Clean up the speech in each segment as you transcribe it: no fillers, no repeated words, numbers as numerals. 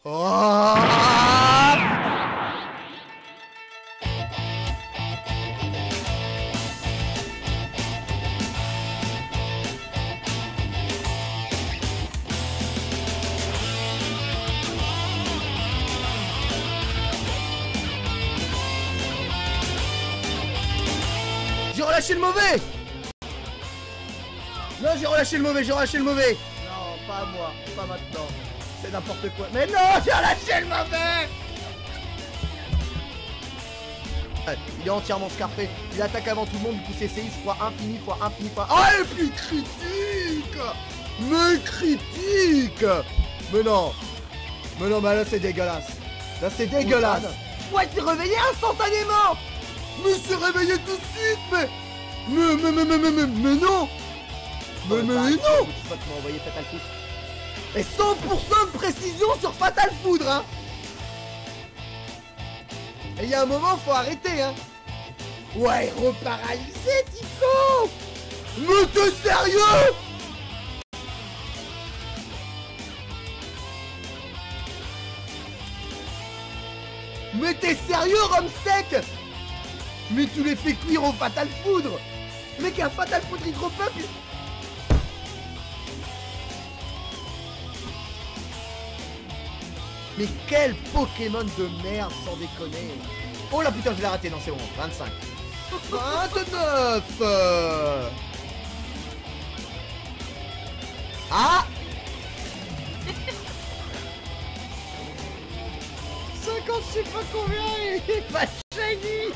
Oh, j'ai relâché le mauvais. Non, j'ai relâché le mauvais, j'ai relâché le mauvais. Non, pas moi, pas maintenant. C'est n'importe quoi. Mais non, j'ai relâché le mauvais. Il est entièrement scarfé. Il attaque avant tout le monde, du coup c'est CX fois infini, fois infini, fois... Ah, et puis critique. Mais critique. Mais non, mais là c'est dégueulasse. Là c'est dégueulasse. Ouais, c'est réveillé instantanément. Mais c'est réveillé tout de suite, mais non. Mais non. Tu m'as envoyé Fatal Foudre. Et 100% de précision sur Fatal Foudre, hein. Et il y a un moment, faut arrêter, hein. Ouais, reparalysé, Tico. Mais t'es sérieux? Mais t'es sérieux, Romsteak? Mais tu les fais cuire au Fatal Foudre. Mec, un Fatal Foudre hydro-pump. Mais quel Pokémon de merde, sans déconner. Oh là putain, je l'ai raté, non c'est bon, 25. 29. Ah 50, je sais pas combien, il est pas shiny.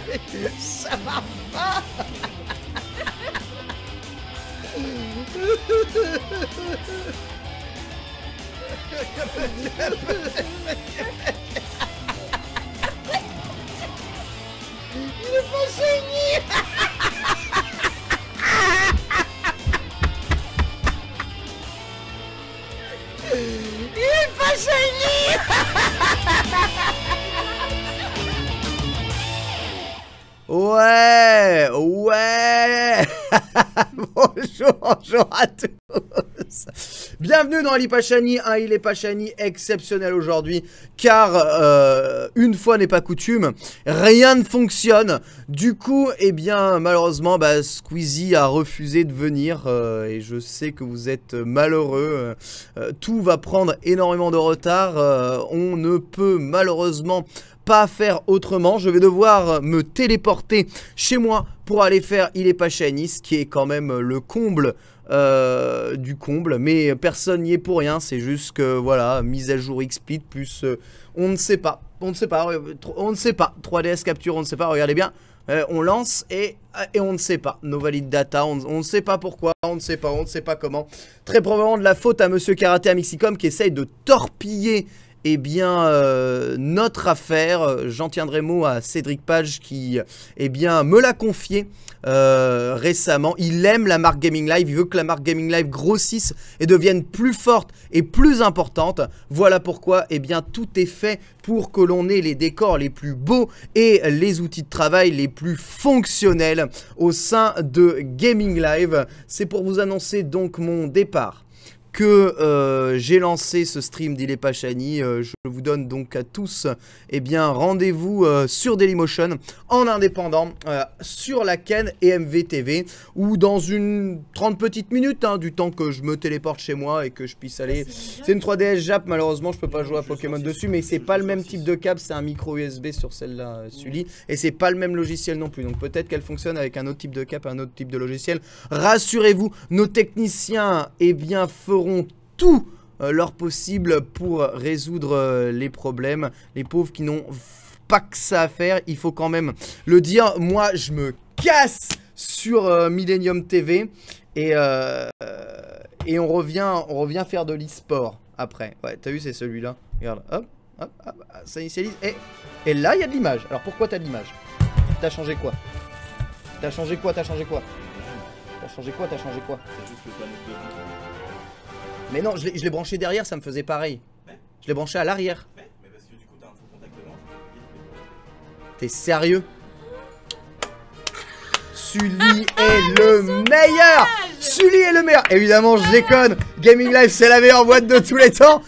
Ça va pas. Il est pas shiny. Il est pas shiny. Ouais. Bonjour à tous. Bienvenue dans Il est pas shiny, un Il est pas shiny exceptionnel aujourd'hui, car une fois n'est pas coutume, rien ne fonctionne. Du coup, eh bien, malheureusement, Squeezie a refusé de venir et je sais que vous êtes malheureux. Tout va prendre énormément de retard. On ne peut malheureusement pas faire autrement. Je vais devoir me téléporter chez moi pour aller faire Il est pas shiny, ce qui est quand même le comble du comble, mais personne n'y est pour rien. C'est juste que voilà, mise à jour XSplit plus on ne sait pas, 3DS capture, on ne sait pas, regardez bien, on lance et on ne sait pas, no valid data, on ne sait pas pourquoi, on ne sait pas comment. Très probablement de la faute à Monsieur Karaté Amixicom qui essaye de torpiller notre affaire. J'en tiendrai mot à Cédric Page qui me l'a confié récemment. Il aime la marque Gaming Live, il veut que la marque Gaming Live grossisse et devienne plus forte et plus importante. Voilà pourquoi tout est fait pour que l'on ait les décors les plus beaux et les outils de travail les plus fonctionnels au sein de Gaming Live. C'est pour vous annoncer donc mon départ que j'ai lancé ce stream d'Il est pas shiny. Je vous donne donc à tous rendez-vous sur Dailymotion en indépendant sur la chaîne EMV TV ou dans une 30 petites minutes du temps que je me téléporte chez moi et que je puisse aller. C'est une 3DS Jap, malheureusement je peux pas jouer à Pokémon dessus, mais c'est pas le même type de câble, c'est un micro USB sur celle-là, Sully, et c'est pas le même logiciel non plus, donc peut-être qu'elle fonctionne avec un autre type de câble, un autre type de logiciel. Rassurez-vous, nos techniciens feront tout leur possible pour résoudre les problèmes. Les pauvres qui n'ont pas que ça à faire, il faut quand même le dire. Moi je me casse sur Millennium TV et on revient faire de l'e-sport après. Ouais, t'as vu, c'est celui-là. Regarde, hop, ça initialise. Et là il y a de l'image. Alors pourquoi t'as de l'image? T'as changé quoi? T'as changé quoi? C'est juste le panneau de vie. Mais non, je l'ai branché derrière, ça me faisait pareil. Ouais. Je l'ai branché à l'arrière. Ouais, mais parce que du coup, t'as un faux contact devant. T'es sérieux? Sully est le meilleur! Sully est le meilleur! Évidemment, je déconne. Gaming Live, c'est la meilleure boîte de tous les temps.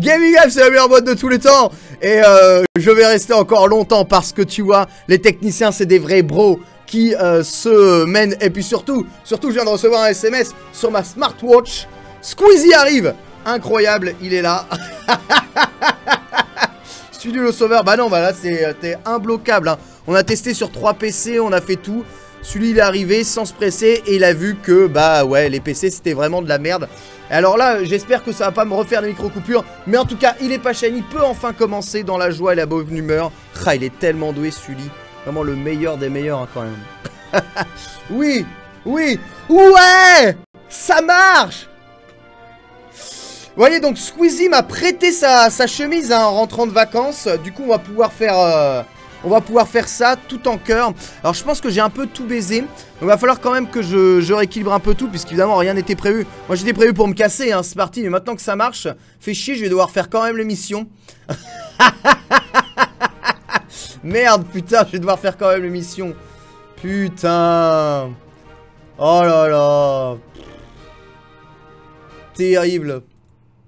Gaming Live, c'est la meilleure boîte de tous les temps. Et je vais rester encore longtemps parce que tu vois, les techniciens, c'est des vrais bros qui se mènent. Et puis surtout, je viens de recevoir un SMS sur ma smartwatch. Squeezie arrive. Incroyable, il est là. Studio le sauveur, bah non, bah là, t'es imbloquable. Hein. On a testé sur 3 PC, on a fait tout. Celui il est arrivé sans se presser et il a vu que bah ouais les PC c'était vraiment de la merde. Et alors là j'espère que ça va pas me refaire des micro-coupures. Mais en tout cas il est pas shiny, peut enfin commencer dans la joie et la bonne humeur. Ah, il est tellement doué celui. Vraiment le meilleur des meilleurs hein, quand même. Oui, oui, ouais, ça marche. Vous voyez donc Squeezie m'a prêté sa chemise hein, en rentrant de vacances. Du coup on va pouvoir faire... On va pouvoir faire ça tout en cœur. Alors je pense que j'ai un peu tout baisé. Donc il va falloir quand même que je rééquilibre un peu tout. Puisqu'évidemment rien n'était prévu. Moi j'étais prévu pour me casser hein, c'est parti. Mais maintenant que ça marche, fait chier, je vais devoir faire quand même l'émission. Merde putain, je vais devoir faire quand même l'émission. Putain. Oh là là. Terrible.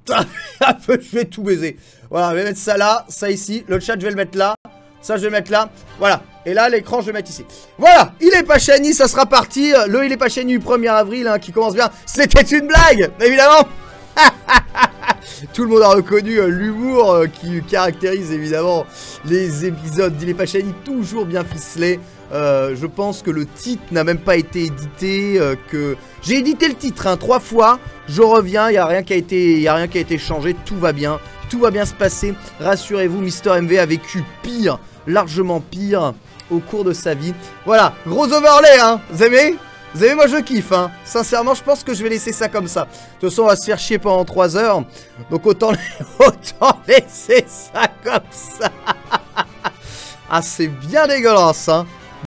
Je vais tout baiser. Voilà, je vais mettre ça là, ça ici. Le chat je vais le mettre là. Ça je vais mettre là, voilà. Et là l'écran je vais mettre ici. Voilà, il est pas shiny, ça sera parti. Le il est pas shiny du 1er avril hein, qui commence bien. C'était une blague, évidemment. Tout le monde a reconnu l'humour qui caractérise évidemment les épisodes d'Il est pas shiny, toujours bien ficelé. Je pense que le titre n'a même pas été édité, que j'ai édité le titre hein, 3 fois. Je reviens, il n'y a rien qui a été changé, tout va bien. Tout va bien se passer, rassurez-vous, Mister MV a vécu pire, largement pire au cours de sa vie. Voilà, gros overlay hein, vous aimez? Vous aimez, moi je kiffe hein. Sincèrement je pense que je vais laisser ça comme ça. De toute façon on va se faire chier pendant 3 heures. Donc autant laisser ça comme ça. Ah c'est bien dégueulasse hein.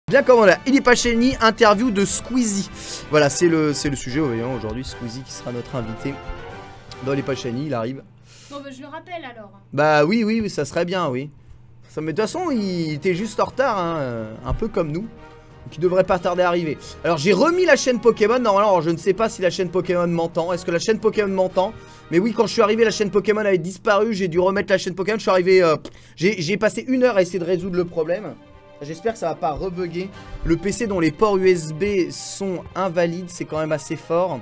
Bien commandé. Il est pas shiny, interview de Squeezie. Voilà c'est le sujet aujourd'hui. Squeezie qui sera notre invité. Dans Il est pas shiny, il arrive. Bon bah je le rappelle alors. Bah oui, ça serait bien, oui. Mais de toute façon, il était juste en retard, hein, un peu comme nous. Donc il devrait pas tarder à arriver. Alors j'ai remis la chaîne Pokémon, normalement, alors je ne sais pas si la chaîne Pokémon m'entend. Est-ce que la chaîne Pokémon m'entend? Mais oui, quand je suis arrivé, la chaîne Pokémon avait disparu, j'ai dû remettre la chaîne Pokémon. Je suis arrivé, j'ai passé 1 heure à essayer de résoudre le problème. J'espère que ça va pas rebugger. Le PC dont les ports USB sont invalides, c'est quand même assez fort.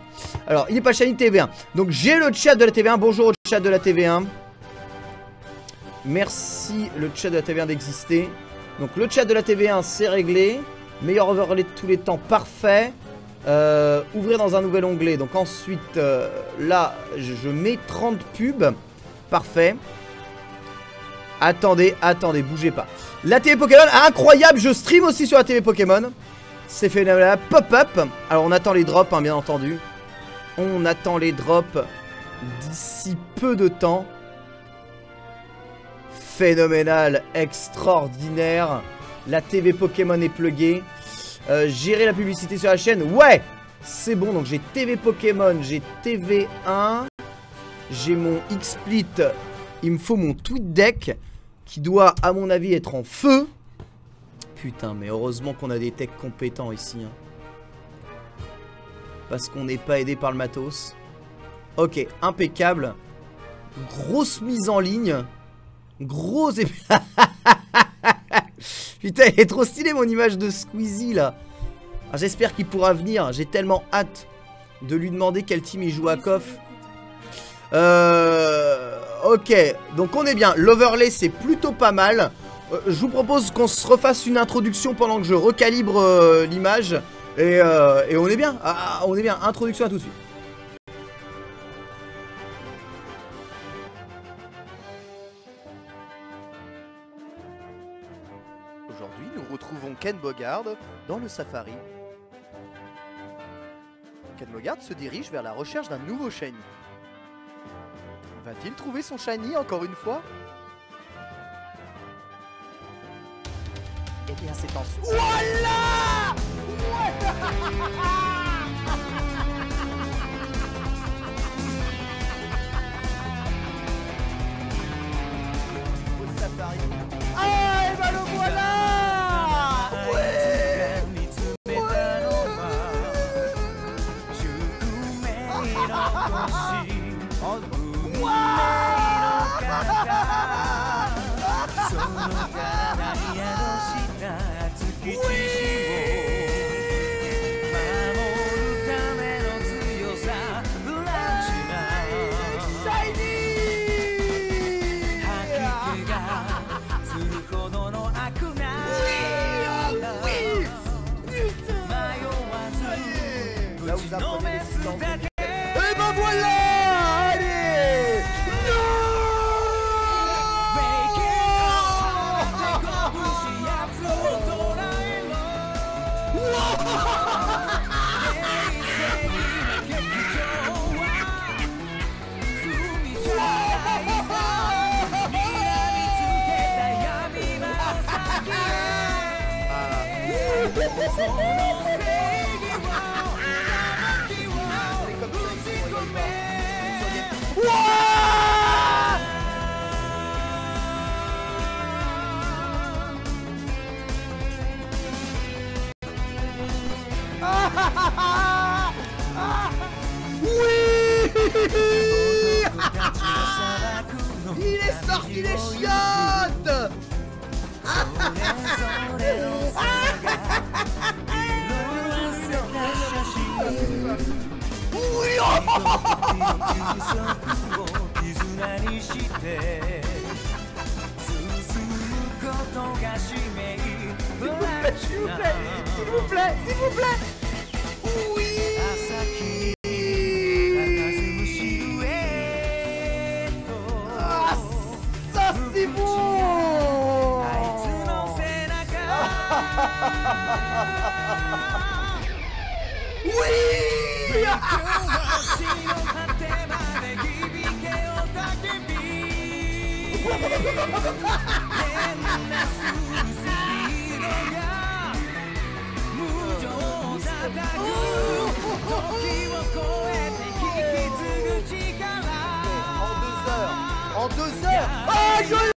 Alors, il est pas shiny TV1. Donc, j'ai le chat de la TV1. Bonjour au chat de la TV1. Merci le chat de la TV1 d'exister. Donc, le chat de la TV1, c'est réglé. Meilleur overlay de tous les temps, parfait. Ouvrir dans un nouvel onglet. Donc, ensuite, là, je mets 30 pubs. Parfait. Attendez, bougez pas. La TV Pokémon, incroyable, je stream aussi sur la TV Pokémon. C'est phénoménal, pop-up. Alors on attend les drops, hein, bien entendu. On attend les drops d'ici peu de temps. Phénoménal, extraordinaire. La TV Pokémon est pluguée. Gérer la publicité sur la chaîne, ouais. C'est bon, donc j'ai TV Pokémon, j'ai TV1. J'ai mon XSplit. Il me faut mon TweetDeck qui doit, à mon avis, être en feu. Putain, mais heureusement qu'on a des techs compétents ici. Hein. Parce qu'on n'est pas aidé par le matos. Ok, impeccable. Grosse mise en ligne. Gros... Putain, elle est trop stylée mon image de Squeezie, là. J'espère qu'il pourra venir. J'ai tellement hâte de lui demander quel team il joue à KOF. Ok, donc on est bien. L'overlay c'est plutôt pas mal. Je vous propose qu'on se refasse une introduction pendant que je recalibre l'image. Et on est bien. On est bien. Introduction à tout de suite. Aujourd'hui, nous retrouvons Ken Bogard dans le Safari. Ken Bogard se dirige vers la recherche d'un nouveau shiny. Va-t-il trouver son shiny encore une fois? Eh bien c'est en... Voilà. Au Safari. Ah et ben le voilà. Ouais. Il est sorti les chiottes. S'il vous plaît, s'il vous plaît. Oui. Ah, ça c'est bon. Oui. En 2 heures. Oh, je l'ai.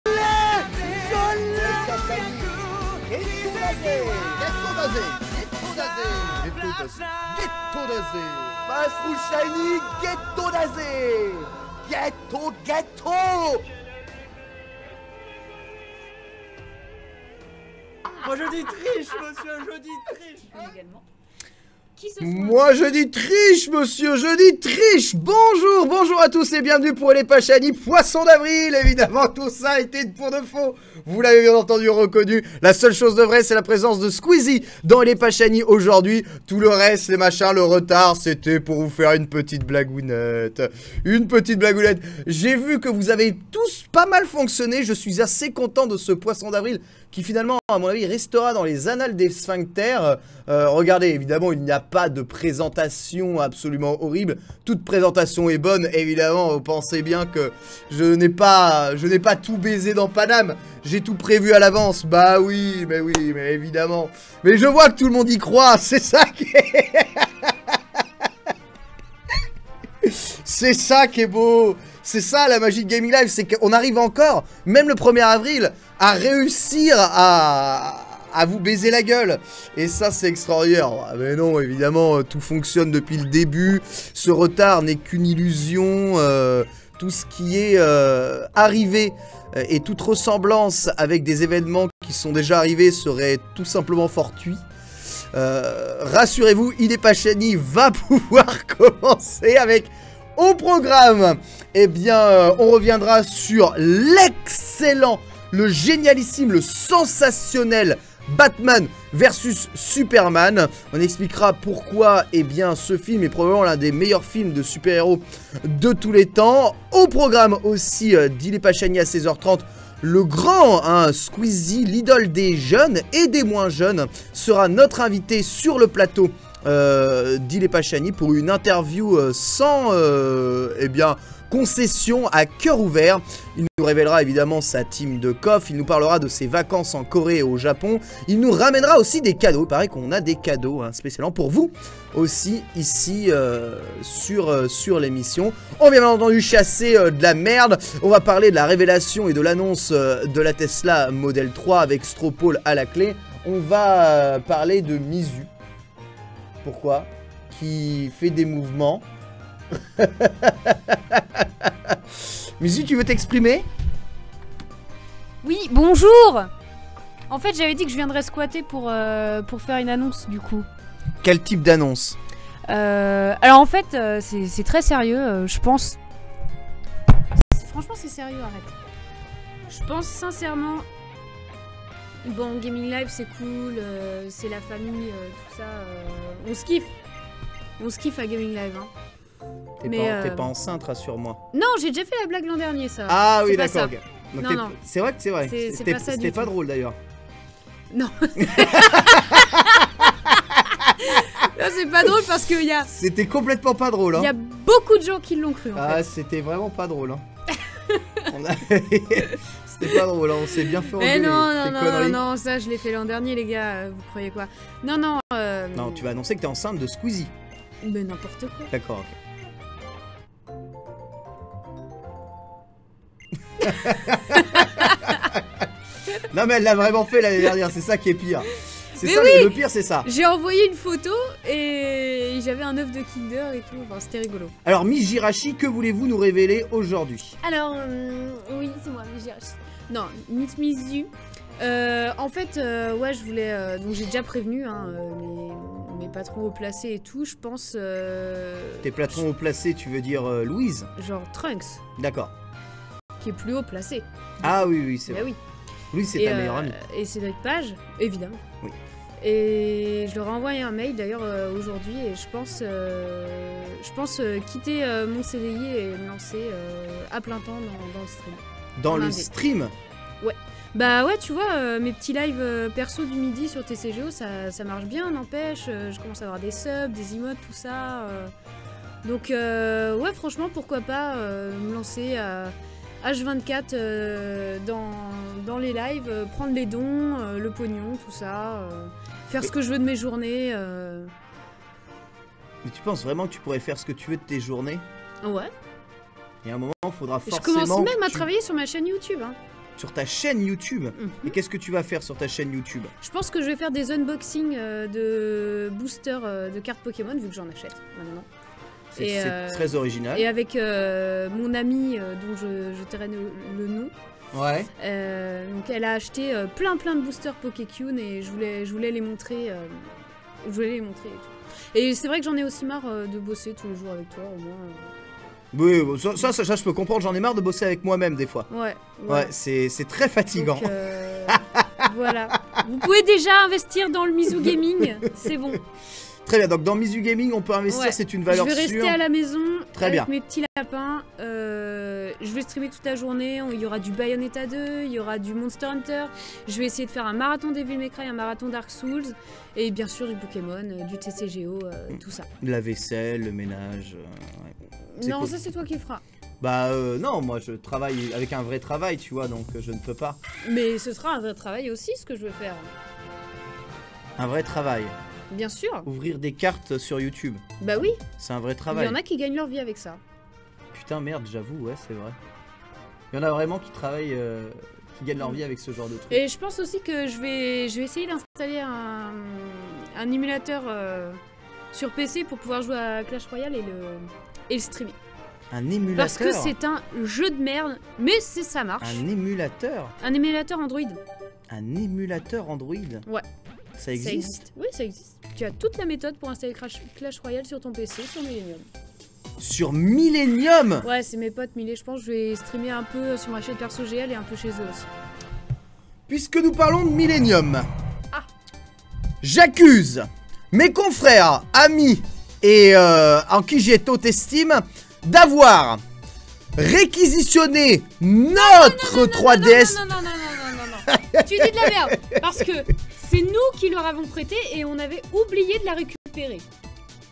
Ghetto-dazé. Masrou Shiny, ghetto-dazé. Ghetto. Moi je dis triche, monsieur, je dis triche. Également. Moi je dis triche, monsieur, je dis triche. Bonjour à tous et bienvenue pour les Pachani, poisson d'avril. Évidemment, tout ça a été pour de faux. Vous l'avez bien entendu, reconnu. La seule chose de vrai, c'est la présence de Squeezie dans les Pachani aujourd'hui. Tout le reste, les machins, le retard, c'était pour vous faire une petite blagounette. J'ai vu que vous avez tous pas mal fonctionné. Je suis assez content de ce poisson d'avril qui finalement, à mon avis, restera dans les annales des sphincters. Regardez, évidemment, il n'y a pas de présentation absolument horrible. Toute présentation est bonne, évidemment. Vous pensez bien que je n'ai pas tout baisé dans Paname. J'ai tout prévu à l'avance. Bah oui, mais évidemment. Mais je vois que tout le monde y croit. C'est ça qui est... C'est ça qui est beau. C'est ça la magie de Gaming Live, c'est qu'on arrive encore, même le 1er avril, à réussir à vous baiser la gueule. Et ça c'est extraordinaire. Mais non, évidemment, tout fonctionne depuis le début. Ce retard n'est qu'une illusion. Tout ce qui est arrivé et toute ressemblance avec des événements qui sont déjà arrivés serait tout simplement fortuit. Rassurez-vous, Il est Pachani va pouvoir commencer avec... Au programme, eh bien, on reviendra sur l'excellent, le génialissime, le sensationnel Batman versus Superman. On expliquera pourquoi, eh bien, ce film est probablement l'un des meilleurs films de super-héros de tous les temps. Au programme aussi, d'Il est Pachani à 16h30. Le grand Squeezie, l'idole des jeunes et des moins jeunes, sera notre invité sur le plateau d'Il est Pachani pour une interview sans eh bien, concession, à cœur ouvert. Il nous révélera évidemment sa team de coff, il nous parlera de ses vacances en Corée et au Japon. Il nous ramènera aussi des cadeaux, il paraît qu'on a des cadeaux spécialement pour vous aussi ici sur l'émission. On vient bien entendu chasser de la merde. On va parler de la révélation et de l'annonce de la Tesla Model 3 avec Stropole à la clé. On va parler de Mizu. Pourquoi? Qui fait des mouvements. Mizu, tu veux t'exprimer? Oui, bonjour. En fait, j'avais dit que je viendrais squatter pour faire une annonce, du coup. Quel type d'annonce? Alors, en fait, c'est très sérieux, je pense... Franchement, c'est sérieux, arrête. Je pense sincèrement... Bon, Gaming Live, c'est cool, c'est la famille, tout ça... on se kiffe. On se kiffe à Gaming Live, hein. T'es pas enceinte, rassure-moi. Non, j'ai déjà fait la blague l'an dernier, ça. Ah oui, d'accord. Okay. Non. C'est vrai que c'est vrai. C'était pas drôle, d'ailleurs. Non. Non, c'est pas drôle parce qu'il y a... C'était complètement pas drôle, hein. Il y a beaucoup de gens qui l'ont cru, en fait. Ah, c'était vraiment pas drôle, hein. C'est pas drôle, hein, on s'est bien fait engueuler. Mais non, tes non, conneries. non, non, ça je l'ai fait l'an dernier, les gars. Vous croyez quoi? Non, non. Non, tu vas annoncer que t'es enceinte de Squeezie. Mais n'importe quoi. D'accord, ok. Non mais elle l'a vraiment fait l'année dernière, c'est ça qui est pire. C'est Mais ça, oui. le pire c'est ça. J'ai envoyé une photo et j'avais un œuf de Kinder et tout. Enfin, c'était rigolo. Alors Miss Jirachi, que voulez-vous nous révéler aujourd'hui? Alors, oui, c'est moi, Miss Jirachi. Non, Miss Mizu. En fait, ouais, je voulais. Donc, j'ai déjà prévenu hein, mes patrons haut placés et tout. Je pense. Tes patrons haut placés, tu veux dire Louise? Genre Trunks, D'accord. qui est plus haut placé. Ah oui, oui, c'est Bah vrai. oui. Louise, c'est ta meilleure amie. Et Cédric Page, évidemment. Oui. Et je leur ai envoyé un mail d'ailleurs aujourd'hui et je pense quitter mon CDI et me lancer à plein temps dans le stream. Dans en le indé. stream? Bah ouais, tu vois, mes petits lives perso du midi sur TCGO, ça marche bien, n'empêche. Je commence à avoir des subs, des emotes, tout ça. Donc ouais, franchement, pourquoi pas me lancer à H24 dans les lives, prendre les dons, le pognon, tout ça, faire ce que je veux de mes journées. Mais tu penses vraiment que tu pourrais faire ce que tu veux de tes journées? Ouais. Et à un moment, il faudra Je forcément... commence même à que tu- travailler sur ma chaîne YouTube. Hein. Sur ta chaîne YouTube. Mhm. Et qu'est-ce que tu vas faire sur ta chaîne YouTube? Je pense que je vais faire des unboxings de boosters de cartes Pokémon, vu que j'en achète maintenant. Et, C'est très original. Et avec mon amie dont je tairai le nom. Ouais. Donc elle a acheté plein de boosters Pokécune et je voulais les montrer. Je voulais les montrer et tout. Et c'est vrai que j'en ai aussi marre de bosser tous les jours avec toi, au moins. Oui, ça, je peux comprendre, j'en ai marre de bosser avec moi-même des fois. Ouais. Ouais, c'est très fatigant. Donc, voilà. Vous pouvez déjà investir dans le Mizu Gaming, c'est bon. Très bien, donc dans Mizu Gaming, on peut investir, Ouais. c'est une valeur Je vais rester sûre. à la maison Très avec bien. mes petits lapins. Je vais streamer toute la journée. Il y aura du Bayonetta 2, il y aura du Monster Hunter. Je vais essayer de faire un marathon Devil May Cry, un marathon Dark Souls. Et bien sûr du Pokémon, du TCGO, tout ça. La vaisselle, le ménage. Ouais. C'est Non, cool. ça c'est toi qui feras. Bah non, moi je travaille avec un vrai travail, tu vois, donc je ne peux pas. Mais ce sera un vrai travail aussi, ce que je veux faire. Un vrai travail. Bien sûr. Ouvrir des cartes sur YouTube, Bah oui, c'est un vrai il travail. y en a qui gagnent leur vie avec ça. Putain, merde, j'avoue, ouais, c'est vrai. Il y en a vraiment qui travaillent, qui gagnent leur vie avec ce genre de truc. Et je pense aussi que je vais essayer d'installer un émulateur sur PC pour pouvoir jouer à Clash Royale et le streamer. Un émulateur. Parce que c'est un jeu de merde, mais ça marche. Un émulateur. Un émulateur Android. Un émulateur Android. Ouais. Ça existe. Oui, ça existe. Tu as toute la méthode pour installer Clash Royale sur ton PC, sur Millennium. Sur Millennium. Ouais, c'est mes potes Millet. Je pense que je vais streamer un peu sur ma chaîne perso GL et un peu chez eux aussi. Puisque nous parlons de Millennium, Ah. j'accuse mes confrères, amis et en qui j'ai haute estime d'avoir réquisitionné notre 3DS. Non. Tu dis de la merde. Parce que c'est nous qui leur avons prêté et on avait oublié de la récupérer.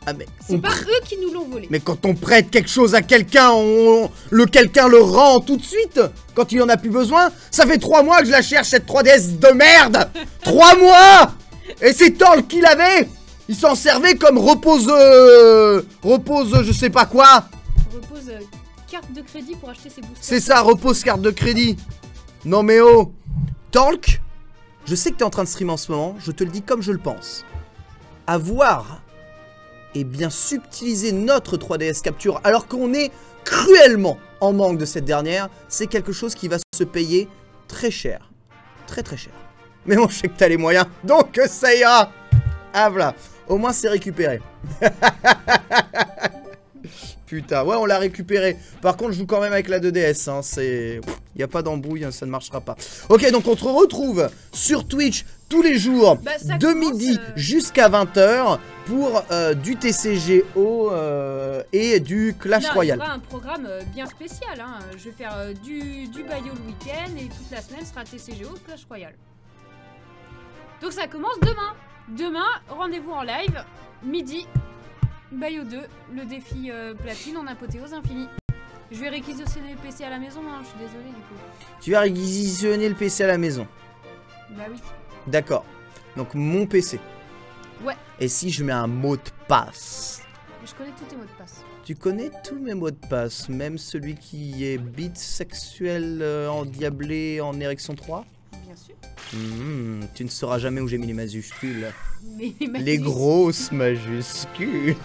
Ah, mais, C'est pas eux qui nous l'ont volé. mais quand on prête quelque chose à quelqu'un, quelqu'un le rend tout de suite. Quand il en a plus besoin, ça fait 3 mois que je la cherche cette 3DS de merde. 3 mois. Et c'est Torl qui l'avait. Il s'en servait comme repose je sais pas quoi. Repose carte de crédit pour acheter ses boosters. C'est ça, repose carte de crédit. Non mais oh. Talk, je sais que t'es en train de stream en ce moment, je te le dis comme je le pense. Avoir et bien subtiliser notre 3DS Capture alors qu'on est cruellement en manque de cette dernière, c'est quelque chose qui va se payer très cher. Très cher. Mais bon, je sais que t'as les moyens, donc ça ira. Ah voilà, au moins c'est récupéré. Putain, ouais, on l'a récupéré. Par contre, je joue quand même avec la 2DS. Hein, c'est... Il n'y a pas d'embrouille, hein, ça ne marchera pas. Ok, donc on te retrouve sur Twitch tous les jours de midi jusqu'à 20h pour du TCGO et du Clash Royale. Il y aura un programme bien spécial. Hein. Je vais faire du Bayo le week-end et toute la semaine sera TCGO Clash Royale. Donc ça commence demain. Demain, rendez-vous en live, midi. Bayo 2, le défi platine en apothéose infinie. Je vais réquisitionner le PC à la maison, hein, je suis désolée du coup. Tu vas réquisitionner le PC à la maison. Bah oui. D'accord. Donc mon PC. Ouais. Et si je mets un mot de passe? Je connais tous tes mots de passe. Tu connais tous mes mots de passe, même celui qui est bisexuel, endiablé, en érection 3? Bien sûr. Tu ne sauras jamais où j'ai mis les majuscules. Mais Les grosses majuscules.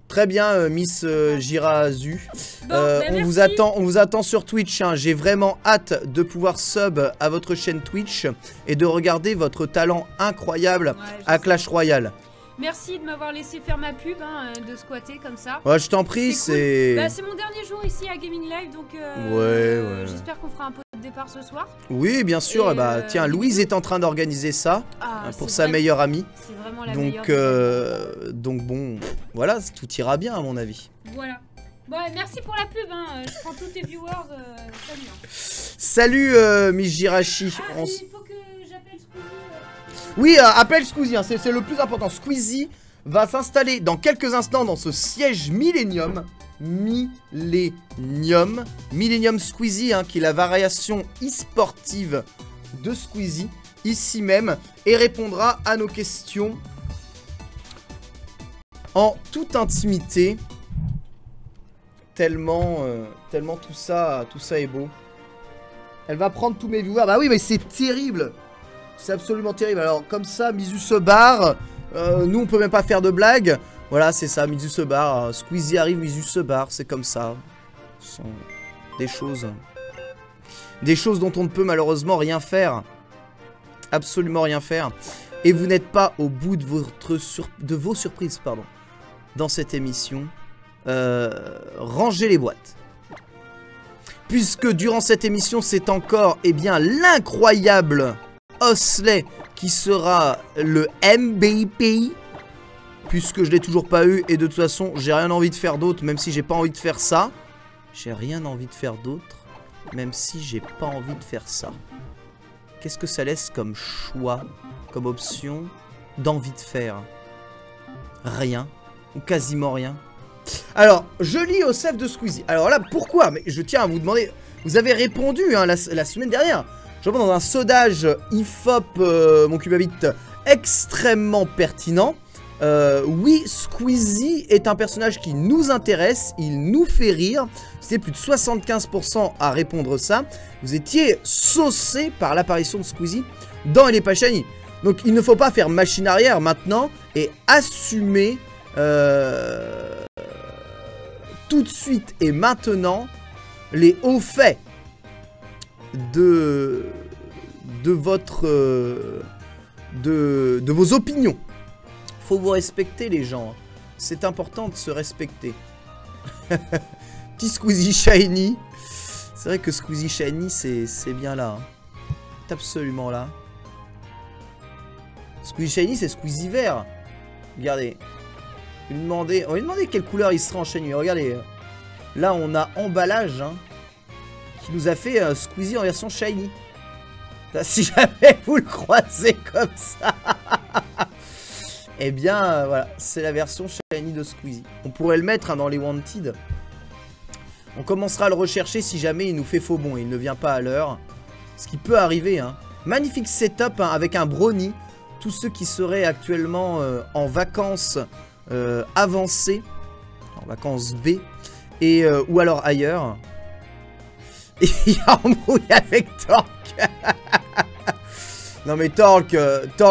Très bien, Miss Girazu. Bon, bah, on vous attend sur Twitch. Hein. J'ai vraiment hâte de pouvoir sub à votre chaîne Twitch et de regarder votre talent incroyable à Clash Royale. Merci de m'avoir laissé faire ma pub, hein, de squatter comme ça. Ouais, je t'en prie, c'est... Cool. Bah, c'est mon dernier jour ici à Gaming Live, donc ouais. j'espère qu'on fera un pot de départ ce soir. Oui, bien sûr. Et bah, tiens, Louise est en train d'organiser ça pour sa meilleure amie. C'est vraiment la meilleure. Donc bon, voilà, tout ira bien à mon avis. Voilà. Bon, merci pour la pub, hein. Je prends tous tes viewers. Salut. Salut, Miss Jirachi. Il faut que j'appelle Squeezie. Oui, appelle Squeezie, hein, c'est le plus important. Squeezie va s'installer dans quelques instants dans ce siège Millennium. Millennium Squeezie, hein, qui est la variation e-sportive de Squeezie, ici même, et répondra à nos questions en toute intimité. Tellement tout ça est beau. Elle va prendre tous mes viewers. Bah oui, mais c'est terrible. C'est absolument terrible. Alors, comme ça, Mizu se barre. Nous, on peut même pas faire de blagues. Voilà, c'est ça, Mizu se barre. Squeezie arrive, Mizu se barre. C'est comme ça. Ce sont des choses... Des choses dont on ne peut malheureusement rien faire. Absolument rien faire. Et vous n'êtes pas au bout de, vos surprises, pardon. Dans cette émission. Rangez les boîtes. Puisque durant cette émission, c'est encore, eh bien, l'incroyable Osley qui sera le MVP. Puisque je l'ai toujours pas eu et de toute façon, j'ai rien envie de faire d'autre, même si j'ai pas envie de faire ça. J'ai rien envie de faire d'autre, même si j'ai pas envie de faire ça. Qu'est-ce que ça laisse comme choix, comme option d'envie de faire? Rien, ou quasiment rien. Alors, je lis au chef de Squeezie. Alors là, pourquoi? Mais je tiens à vous demander... Vous avez répondu hein, la semaine dernière. Je pense dans un sondage IFOP, mon cubabit, extrêmement pertinent. Oui, Squeezie est un personnage qui nous intéresse, il nous fait rire. C'était plus de 75% à répondre ça. Vous étiez saucé par l'apparition de Squeezie dans Elle est pas shiny. Donc il ne faut pas faire machine arrière maintenant et assumer tout de suite et maintenant les hauts faits de vos opinions. Faut vous respecter les gens. C'est important de se respecter. Petit Squeezie Shiny. C'est vrai que Squeezie Shiny c'est bien là. Hein. C'est absolument là. Squeezie Shiny c'est Squeezie vert. Regardez. On va lui demander quelle couleur il sera en Shiny. Regardez. Là on a emballage hein, qui nous a fait Squeezie en version Shiny. Là, si jamais vous le croisez comme ça. Eh bien, voilà, c'est la version Shiny de Squeezie. On pourrait le mettre hein, dans les Wanted. On commencera à le rechercher si jamais il nous fait faux bon et il ne vient pas à l'heure. Ce qui peut arriver. Hein. Magnifique setup hein, avec un brownie. Tous ceux qui seraient actuellement en vacances avancées. En vacances B. Et, ou alors ailleurs. Et il y a embrouille avec Torque. Non mais Torque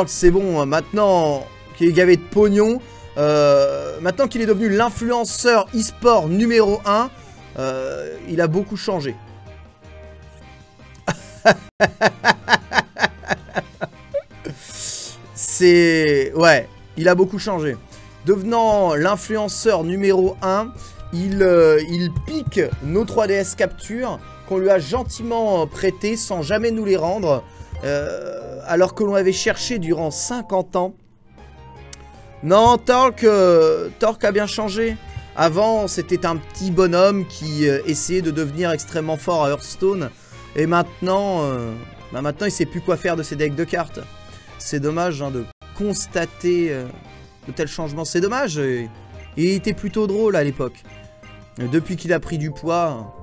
c'est bon. Maintenant... qu'il est gavé de pognon, maintenant qu'il est devenu l'influenceur e-sport numéro 1, il a beaucoup changé. Ouais, il a beaucoup changé. Devenant l'influenceur numéro 1, il pique nos 3DS captures qu'on lui a gentiment prêtées sans jamais nous les rendre, alors que l'on avait cherché durant 50 ans. Non, Torque a bien changé. Avant, c'était un petit bonhomme qui essayait de devenir extrêmement fort à Hearthstone. Et maintenant, maintenant il sait plus quoi faire de ses decks de cartes. C'est dommage hein, de constater de tels changements. C'est dommage. Il était plutôt drôle à l'époque. Depuis qu'il a pris du poids,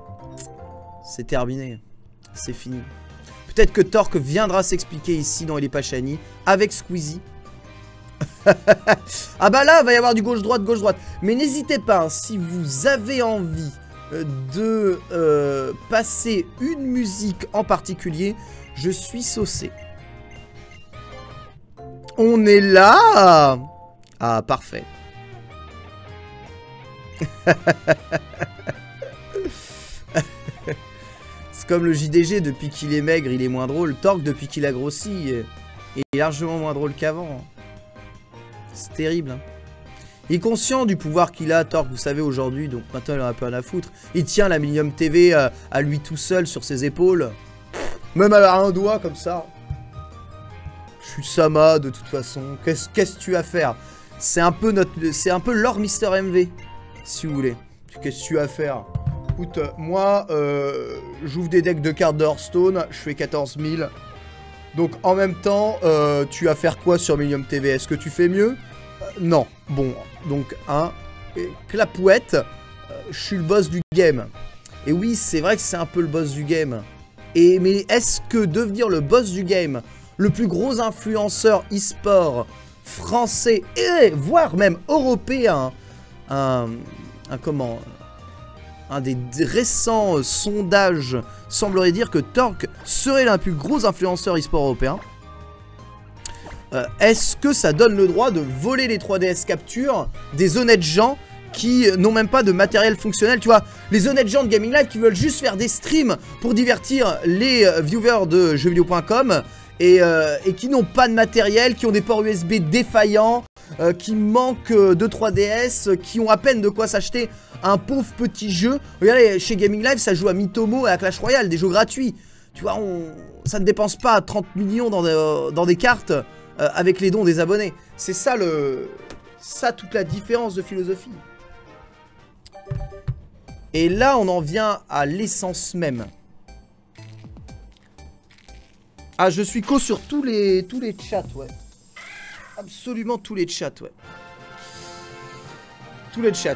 c'est terminé. C'est fini. Peut-être que Torque viendra s'expliquer ici dans Il est pas Shiny avec Squeezie. Ah bah là, il va y avoir du gauche-droite, gauche-droite. Mais n'hésitez pas, hein, si vous avez envie de passer une musique en particulier, je suis saucé. On est là. Ah, parfait. C'est comme le JDG, depuis qu'il est maigre, il est moins drôle. Torque, depuis qu'il a grossi, il est largement moins drôle qu'avant. C'est terrible, hein. Il est conscient du pouvoir qu'il a, Torque, vous savez, aujourd'hui, donc maintenant il en a un peu rien à foutre. Il tient la Millennium TV à lui tout seul sur ses épaules. Même à un doigt, comme ça. Je suis Sama, de toute façon. Qu'est-ce que tu as à faire? C'est un peu l'or Mister MV, si vous voulez. Qu'est-ce que tu as à faire? Écoute, moi, j'ouvre des decks de cartes de Hearthstone, je fais 14 000. Donc, en même temps, tu vas faire quoi sur Millennium TV? Est-ce que tu fais mieux? Non. Bon, donc, clapouette, je suis le boss du game. Et oui, c'est vrai que c'est un peu le boss du game. Mais est-ce que devenir le boss du game, le plus gros influenceur e-sport français, et voire même européen, un des récents sondages semblerait dire que Torque serait l'un des plus gros influenceurs e-sport européen. Est-ce que ça donne le droit de voler les 3DS Capture des honnêtes gens qui n'ont même pas de matériel fonctionnel? Tu vois, les honnêtes gens de Gaming Live qui veulent juste faire des streams pour divertir les viewers de jeuxvideo.com et qui n'ont pas de matériel, qui ont des ports USB défaillants, qui manquent de 3DS, qui ont à peine de quoi s'acheter un pauvre petit jeu. Regardez, chez Gaming Live, ça joue à Mitomo et à Clash Royale, des jeux gratuits. Tu vois, ça ne dépense pas 30 millions dans des cartes avec les dons des abonnés. C'est ça toute la différence de philosophie. Et là, on en vient à l'essence même. Ah, je suis co sur tous les chats, ouais. Absolument tous les chats, ouais. Tous les chats.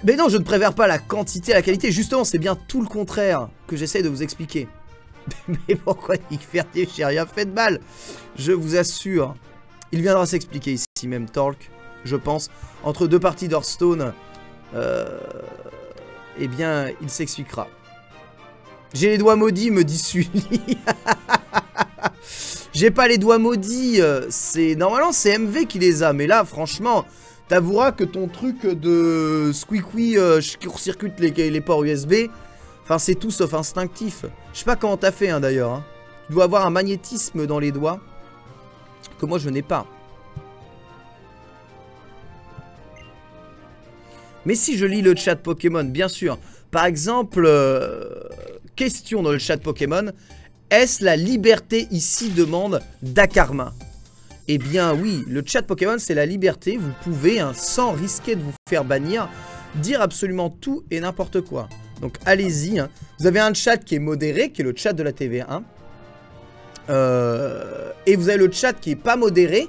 Mais non, je ne préfère pas la quantité à la qualité. Justement, c'est bien tout le contraire que j'essaye de vous expliquer. Mais pourquoi Nick Fertier, j'ai rien fait de mal. Je vous assure. Il viendra s'expliquer ici même, Torque, je pense. Entre deux parties d'Hearthstone, eh bien, il s'expliquera. J'ai les doigts maudits, me dit Sully. J'ai pas les doigts maudits. Normalement, c'est MV qui les a. Mais là, franchement, t'avoueras que ton truc de Squeaky court-circuite les ports USB, enfin, c'est tout sauf instinctif. Je sais pas comment t'as fait, hein, d'ailleurs. Hein. Tu dois avoir un magnétisme dans les doigts que moi, je n'ai pas. Mais si je lis le chat Pokémon, bien sûr. Par exemple, question dans le chat Pokémon. Est-ce la liberté ici, demande Dakarma? Eh bien oui, le chat Pokémon c'est la liberté. Vous pouvez, hein, sans risquer de vous faire bannir, dire absolument tout et n'importe quoi. Donc allez-y, hein. Vous avez un chat qui est modéré, qui est le chat de la TV1. Et vous avez le chat qui est pas modéré,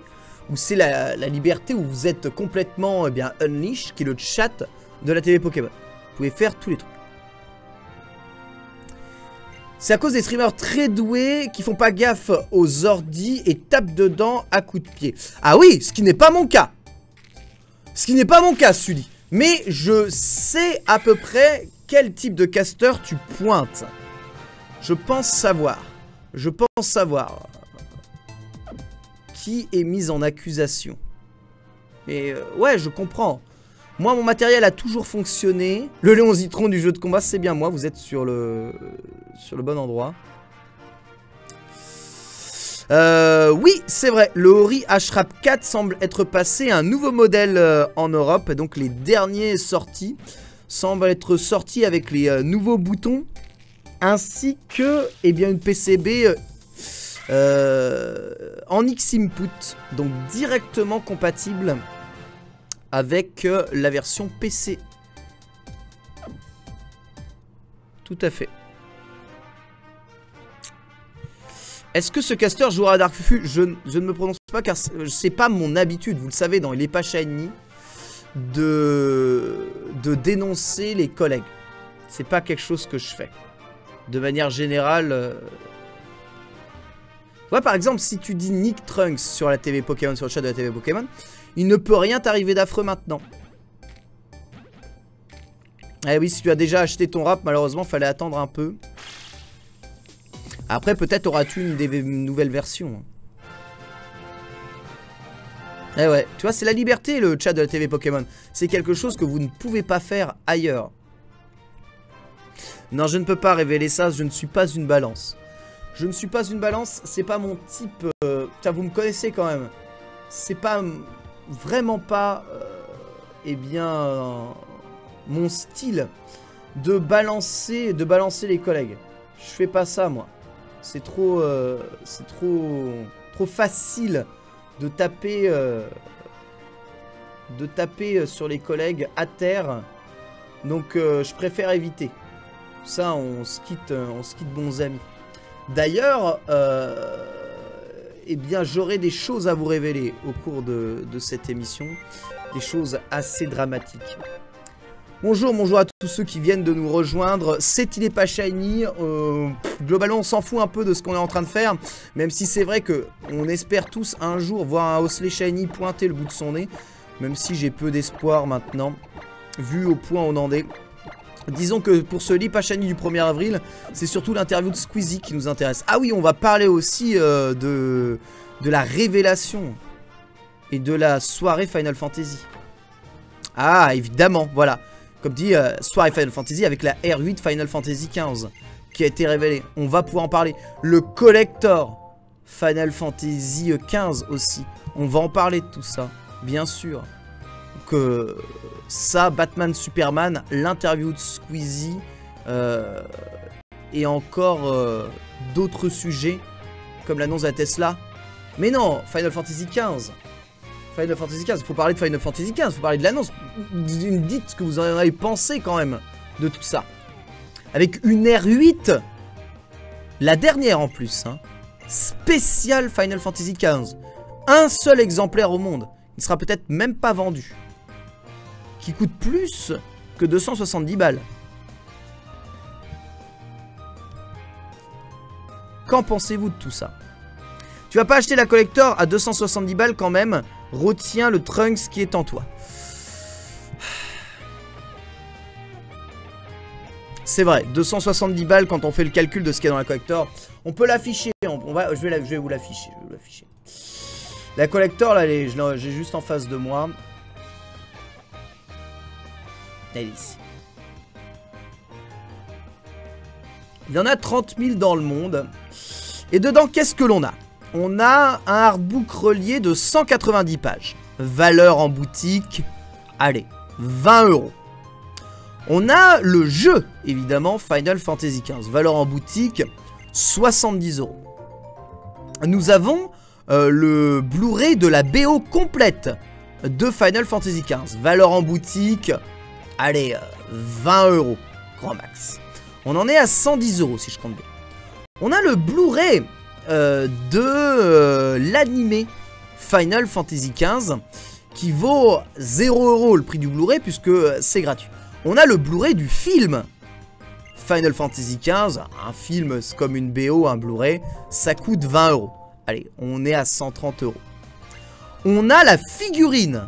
où c'est la liberté, où vous êtes complètement bien unleashed, qui est le chat de la TV Pokémon. Vous pouvez faire tous les trucs. C'est à cause des streamers très doués qui font pas gaffe aux ordis et tapent dedans à coups de pied. Ah oui, ce qui n'est pas mon cas. Ce qui n'est pas mon cas, Sully. Mais je sais à peu près quel type de caster tu pointes. Je pense savoir. Je pense savoir. Qui est mis en accusation. Et ouais, je comprends. Moi, mon matériel a toujours fonctionné. Le Léon Zitron du jeu de combat, c'est bien moi. Vous êtes sur le bon endroit. Oui, c'est vrai. Le Ori Ashrap 4 semble être passé à un nouveau modèle en Europe. Et donc, les derniers sortis semblent être sortis avec les nouveaux boutons. Ainsi que, eh bien, une PCB en X-Input. Donc, directement compatible avec la version PC. Tout à fait. Est-ce que ce caster jouera à Dark Fufu? Je ne me prononce pas car c'est pas mon habitude. Vous le savez, dans Il est pas Shiny, de dénoncer les collègues. C'est pas quelque chose que je fais. De manière générale... Ouais, par exemple, si tu dis Nick Trunks sur la TV Pokémon, sur le chat de la TV Pokémon, il ne peut rien t'arriver d'affreux maintenant. Eh oui, si tu as déjà acheté ton rap, malheureusement, fallait attendre un peu. Après, peut-être auras-tu une nouvelle version. Eh ouais, tu vois, c'est la liberté, le chat de la TV Pokémon. C'est quelque chose que vous ne pouvez pas faire ailleurs. Non, je ne peux pas révéler ça, je ne suis pas une balance. Je ne suis pas une balance, c'est pas mon type... Putain, vous me connaissez quand même. C'est pas... Vraiment pas... eh bien... mon style de balancer les collègues. Je fais pas ça, moi. C'est trop... c'est trop facile de taper... sur les collègues à terre. Donc, je préfère éviter. Ça, on se quitte bons amis. D'ailleurs, eh bien, j'aurai des choses à vous révéler au cours de cette émission. Des choses assez dramatiques. Bonjour à tous ceux qui viennent de nous rejoindre. C'est Il est pas shiny. Globalement, on s'en fout un peu de ce qu'on est en train de faire. Même si c'est vrai que on espère tous un jour voir un Osley shiny pointer le bout de son nez. Même si j'ai peu d'espoir maintenant, vu au point où on en est. Disons que pour ce Lipa Shiny du 1er avril, c'est surtout l'interview de Squeezie qui nous intéresse. Ah oui, on va parler aussi de la révélation et de la soirée Final Fantasy. Ah, évidemment, voilà. Comme dit, soirée Final Fantasy avec la R8 Final Fantasy XV qui a été révélée. On va pouvoir en parler. Le collector Final Fantasy XV aussi. On va en parler de tout ça, bien sûr. Donc, ça, Batman Superman, l'interview de Squeezie et encore d'autres sujets comme l'annonce de la Tesla. Mais non, Final Fantasy XV. Final Fantasy XV, il faut parler de Final Fantasy XV, il faut parler de l'annonce. Dites ce que vous en avez pensé quand même de tout ça. Avec une R8, la dernière en plus, hein, spéciale Final Fantasy XV. Un seul exemplaire au monde, il ne sera peut-être même pas vendu. Qui coûte plus que 270 balles. Qu'en pensez-vous de tout ça? Tu vas pas acheter la collector à 270 balles quand même. Retiens le Trunks qui est en toi. C'est vrai, 270 balles quand on fait le calcul de ce qu'il y a dans la collector. On peut l'afficher. Je vais vous l'afficher. La collector, là, j'ai juste en face de moi. Elle est ici. Il y en a 30 000 dans le monde. Et dedans, qu'est-ce que l'on a? On a un artbook relié de 190 pages. Valeur en boutique, allez, 20 €. On a le jeu, évidemment, Final Fantasy XV. Valeur en boutique, 70 €. Nous avons le Blu-ray de la BO complète de Final Fantasy XV. Valeur en boutique... Allez, 20 €, grand max. On en est à 110 € si je compte bien. On a le Blu-ray de l'animé Final Fantasy XV qui vaut 0 € le prix du Blu-ray puisque c'est gratuit. On a le Blu-ray du film Final Fantasy XV. Un film, c'est comme une BO, un Blu-ray, ça coûte 20 €. Allez, on est à 130 €. On a la figurine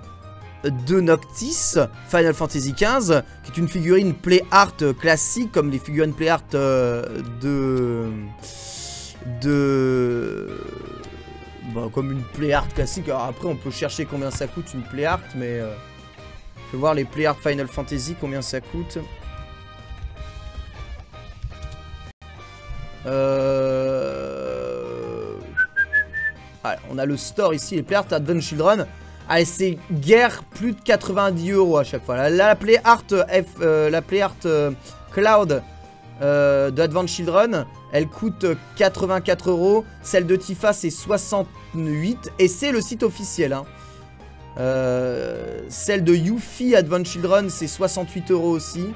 de Noctis, Final Fantasy XV, qui est une figurine Play Art classique, comme les figurines Play Art comme une Play Art classique. Alors après, on peut chercher combien ça coûte une Play Art, mais je vais voir les Play Art Final Fantasy, combien ça coûte. Allez, on a le store ici, les Play Art Advent Children. Allez, c'est guère plus de 90 € à chaque fois. La Play Art, Cloud de Advent Children, elle coûte 84 €. Celle de Tifa, c'est 68. Et c'est le site officiel. Hein. Celle de Yuffie Advent Children, c'est 68 € aussi.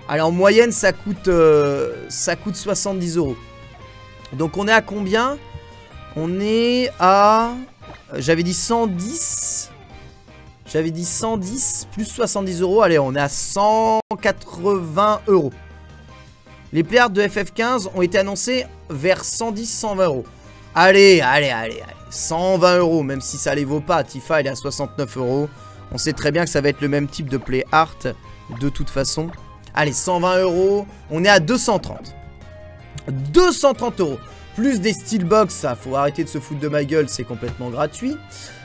Allez, en moyenne, ça coûte 70 €. Donc, on est à combien? On est à... J'avais dit 110. J'avais dit 110 plus 70 euros. Allez, on est à 180 euros. Les playards de FF15 ont été annoncés vers 110-120 euros. Allez, 120 euros, même si ça les vaut pas. Tifa, elle est à 69 euros. On sait très bien que ça va être le même type de play art de toute façon. Allez, 120 euros. On est à 230. 230 euros. Plus des steelbox, ça, faut arrêter de se foutre de ma gueule, c'est complètement gratuit.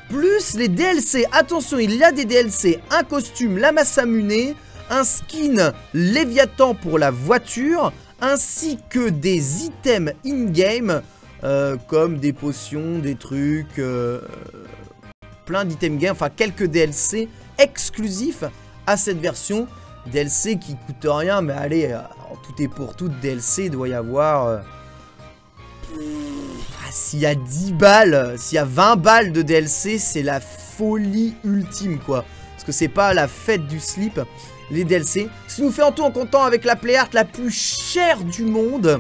Plus les DLC. Attention, il y a des DLC. Un costume, la Masamune, un skin Léviathan pour la voiture, ainsi que des items in-game, comme des potions, des trucs, plein d'items game, enfin quelques DLC exclusifs à cette version. DLC qui coûte rien, mais allez, tout est pour tout, DLC, il doit y avoir... s'il y a 10 balles, s'il y a 20 balles de DLC, c'est la folie ultime, quoi. Parce que c'est pas la fête du slip, les DLC. Ce qui nous fait en tout, en comptant avec la play art la plus chère du monde,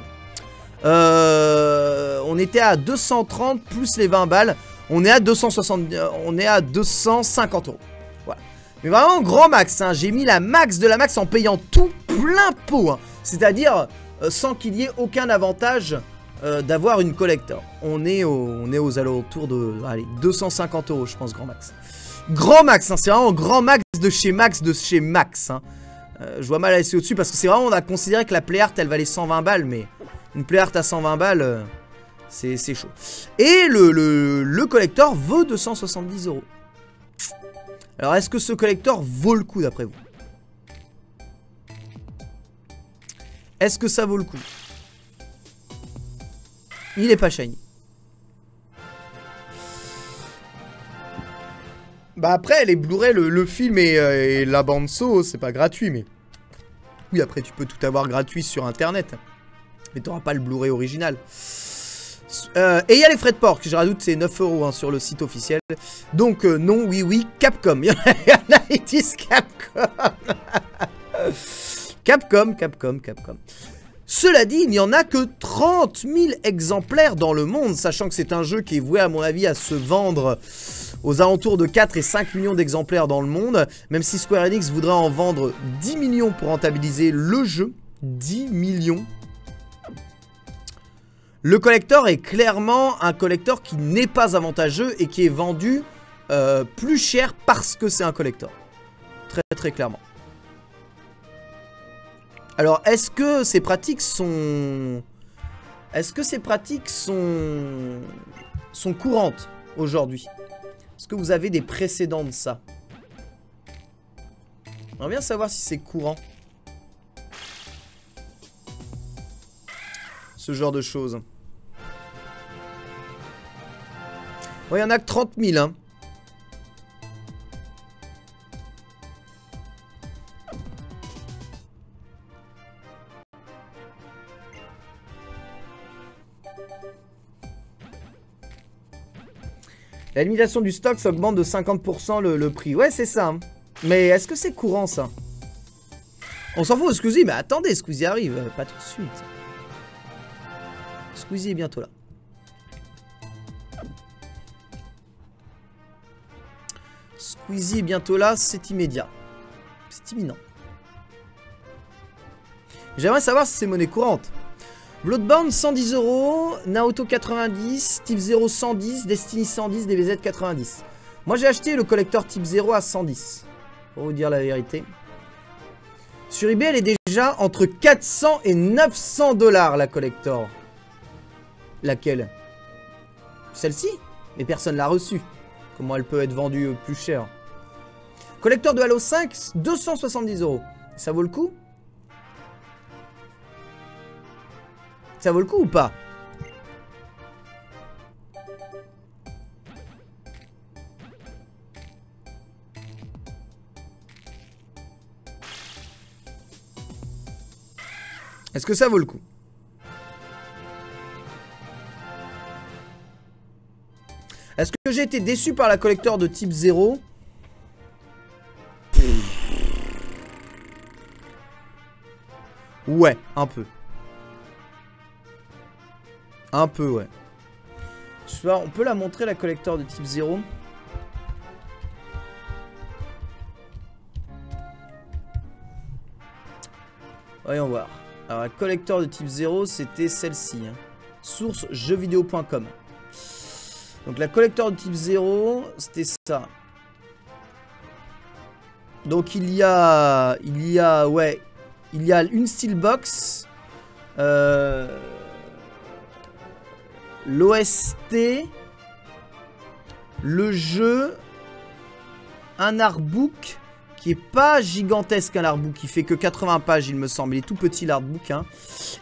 on était à 230 plus les 20 balles. On est à 250 euros. Voilà. Mais vraiment grand max, hein. J'ai mis la max de la max en payant tout plein pot, hein. C'est-à-dire sans qu'il y ait aucun avantage d'avoir une collector. On est aux alentours de 250 euros, je pense, grand max. Grand max, hein, c'est vraiment grand max de chez Max, hein. Je vois mal aller au-dessus parce que c'est vraiment, on a considéré que la play art elle valait 120 balles, mais une play art à 120 balles, c'est chaud. Et le collector vaut 270 euros. Alors est-ce que ce collector vaut le coup d'après vous? Est-ce que ça vaut le coup? Il est pas shiny. Bah après les Blu-ray, le film et la bande so, c'est pas gratuit, mais... Oui, après tu peux tout avoir gratuit sur internet. Mais t'auras pas le Blu-ray original. Et il y a les frais de port, que je rajoute, c'est 9 euros, hein, sur le site officiel. Donc non, oui, Capcom. Il y en a, ils disent Capcom. Capcom. Cela dit, il n'y en a que 30 000 exemplaires dans le monde, sachant que c'est un jeu qui est voué, à mon avis, à se vendre aux alentours de 4 et 5 millions d'exemplaires dans le monde, même si Square Enix voudrait en vendre 10 millions pour rentabiliser le jeu. 10 millions. Le collector est clairement un collector qui n'est pas avantageux et qui est vendu plus cher parce que c'est un collector. Très clairement. Alors, est-ce que ces pratiques sont... sont courantes aujourd'hui? Est-ce que vous avez des précédents de ça? J'aimerais bien savoir si c'est courant. Ce genre de choses. Ouais, il y en a que 30 000, hein. La limitation du stock, ça augmente de 50% le prix. Ouais, c'est ça, hein. Mais est-ce que c'est courant, ça? On s'en fout, Squeezie. Mais attendez, Squeezie arrive. Pas tout de suite. Squeezie est bientôt là. Squeezie est bientôt là, c'est immédiat. C'est imminent. J'aimerais savoir si c'est monnaie courante. Bloodborne 110 euros, Naoto 90, Type 0 110, Destiny 110, DBZ 90. Moi j'ai acheté le collector Type 0 à 110. Pour vous dire la vérité. Sur eBay elle est déjà entre 400 et 900 $ la collector. Laquelle? Celle-ci? Mais personne l'a reçue. Comment elle peut être vendue plus cher? Collector de Halo 5, 270 euros. Ça vaut le coup? Ça vaut le coup ou pas? Est-ce que ça vaut le coup? Est-ce que j'ai été déçu par la collector de Type 0? Ouais, un peu. Un peu, ouais. Je sais pas, on peut la montrer, la collector de Type 0. Voyons voir. Alors, la collector de type 0, c'était celle-ci. Hein. Source jeuxvideo.com. Donc, la collector de type 0, c'était ça. Donc, il y a une steelbox. L'OST. Le jeu. Un artbook. Qui est pas gigantesque, un artbook, qui fait que 80 pages, il me semble. Il est tout petit, l'artbook. Hein.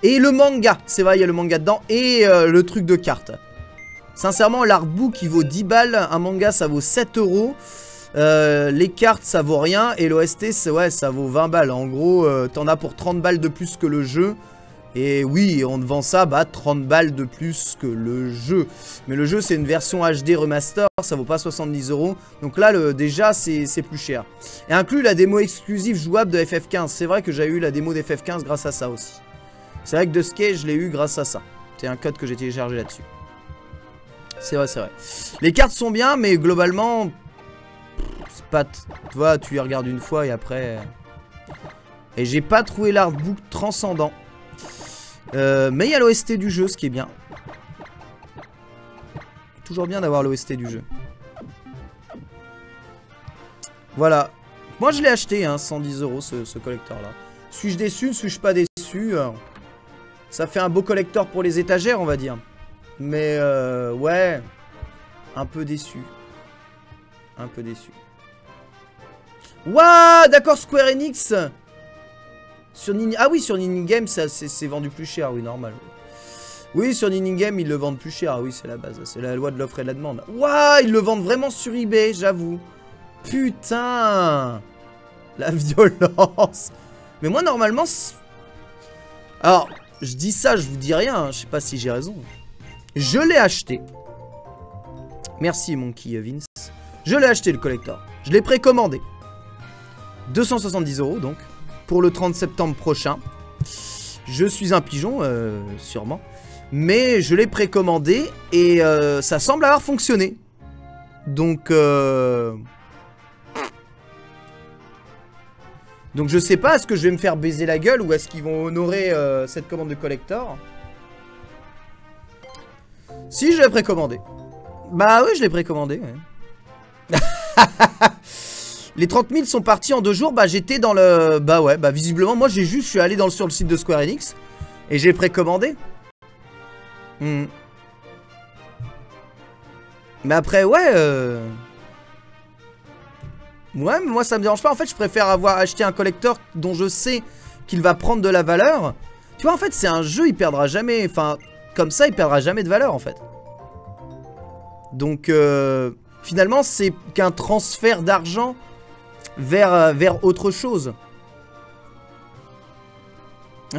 Et le manga, c'est vrai, il y a le manga dedans. Et le truc de cartes. Sincèrement, l'artbook, il vaut 10 balles. Un manga, ça vaut 7 €. Les cartes, ça vaut rien. Et l'OST, ouais, ça vaut 20 balles. En gros, t'en as pour 30 balles de plus que le jeu. Et oui, on te vend ça, 30 balles de plus que le jeu. Mais le jeu, c'est une version HD remaster, ça vaut pas 70 €. Donc là, déjà, c'est plus cher. Et inclut la démo exclusive jouable de FF15. C'est vrai que j'ai eu la démo d'FF15 grâce à ça aussi. C'est vrai que de Skate, je l'ai eu grâce à ça. C'est un code que j'ai téléchargé là-dessus. C'est vrai, c'est vrai. Les cartes sont bien, mais globalement, c'est pas... Tu vois, tu y regardes une fois et après... Et j'ai pas trouvé l'artbook transcendant. Mais il y a l'OST du jeu, ce qui est bien. Toujours bien d'avoir l'OST du jeu. Voilà. Moi je l'ai acheté, hein, 110 € ce collector là. Suis-je déçu? Ne suis-je pas déçu? Ça fait un beau collector pour les étagères, on va dire. Mais ouais. Un peu déçu. Un peu déçu. Waouh, d'accord, Square Enix. Sur ah oui, sur Niningame, c'est vendu plus cher, oui, normal. Oui, sur Niningame, ils le vendent plus cher, oui, c'est la base. C'est la loi de l'offre et de la demande. Waouh, ils le vendent vraiment sur eBay, j'avoue. Putain. La violence. Mais moi, normalement... Alors, je dis ça, je vous dis rien, hein, je sais pas si j'ai raison. Je l'ai acheté. Merci, Monkey Vince. Je l'ai acheté, le collector. Je l'ai précommandé. 270 € donc. Pour le 30 septembre prochain. Je suis un pigeon, sûrement. Mais je l'ai précommandé et ça semble avoir fonctionné. Donc je sais pas, est-ce que je vais me faire baiser la gueule ou est-ce qu'ils vont honorer cette commande de collector? Si, je l'ai précommandé. Bah oui, je l'ai précommandé, ouais. Les 30 000 sont partis en 2 jours, bah j'étais dans le... Bah ouais, bah visiblement, moi je suis allé sur le site de Square Enix. Et j'ai précommandé. Mais après, ouais... Ouais, mais moi ça me dérange pas. En fait, je préfère avoir acheté un collector dont je sais qu'il va prendre de la valeur. Tu vois, en fait, c'est un jeu, il perdra jamais... Enfin, comme ça, il perdra jamais de valeur, en fait. Donc, finalement, c'est qu'un transfert d'argent... vers autre chose.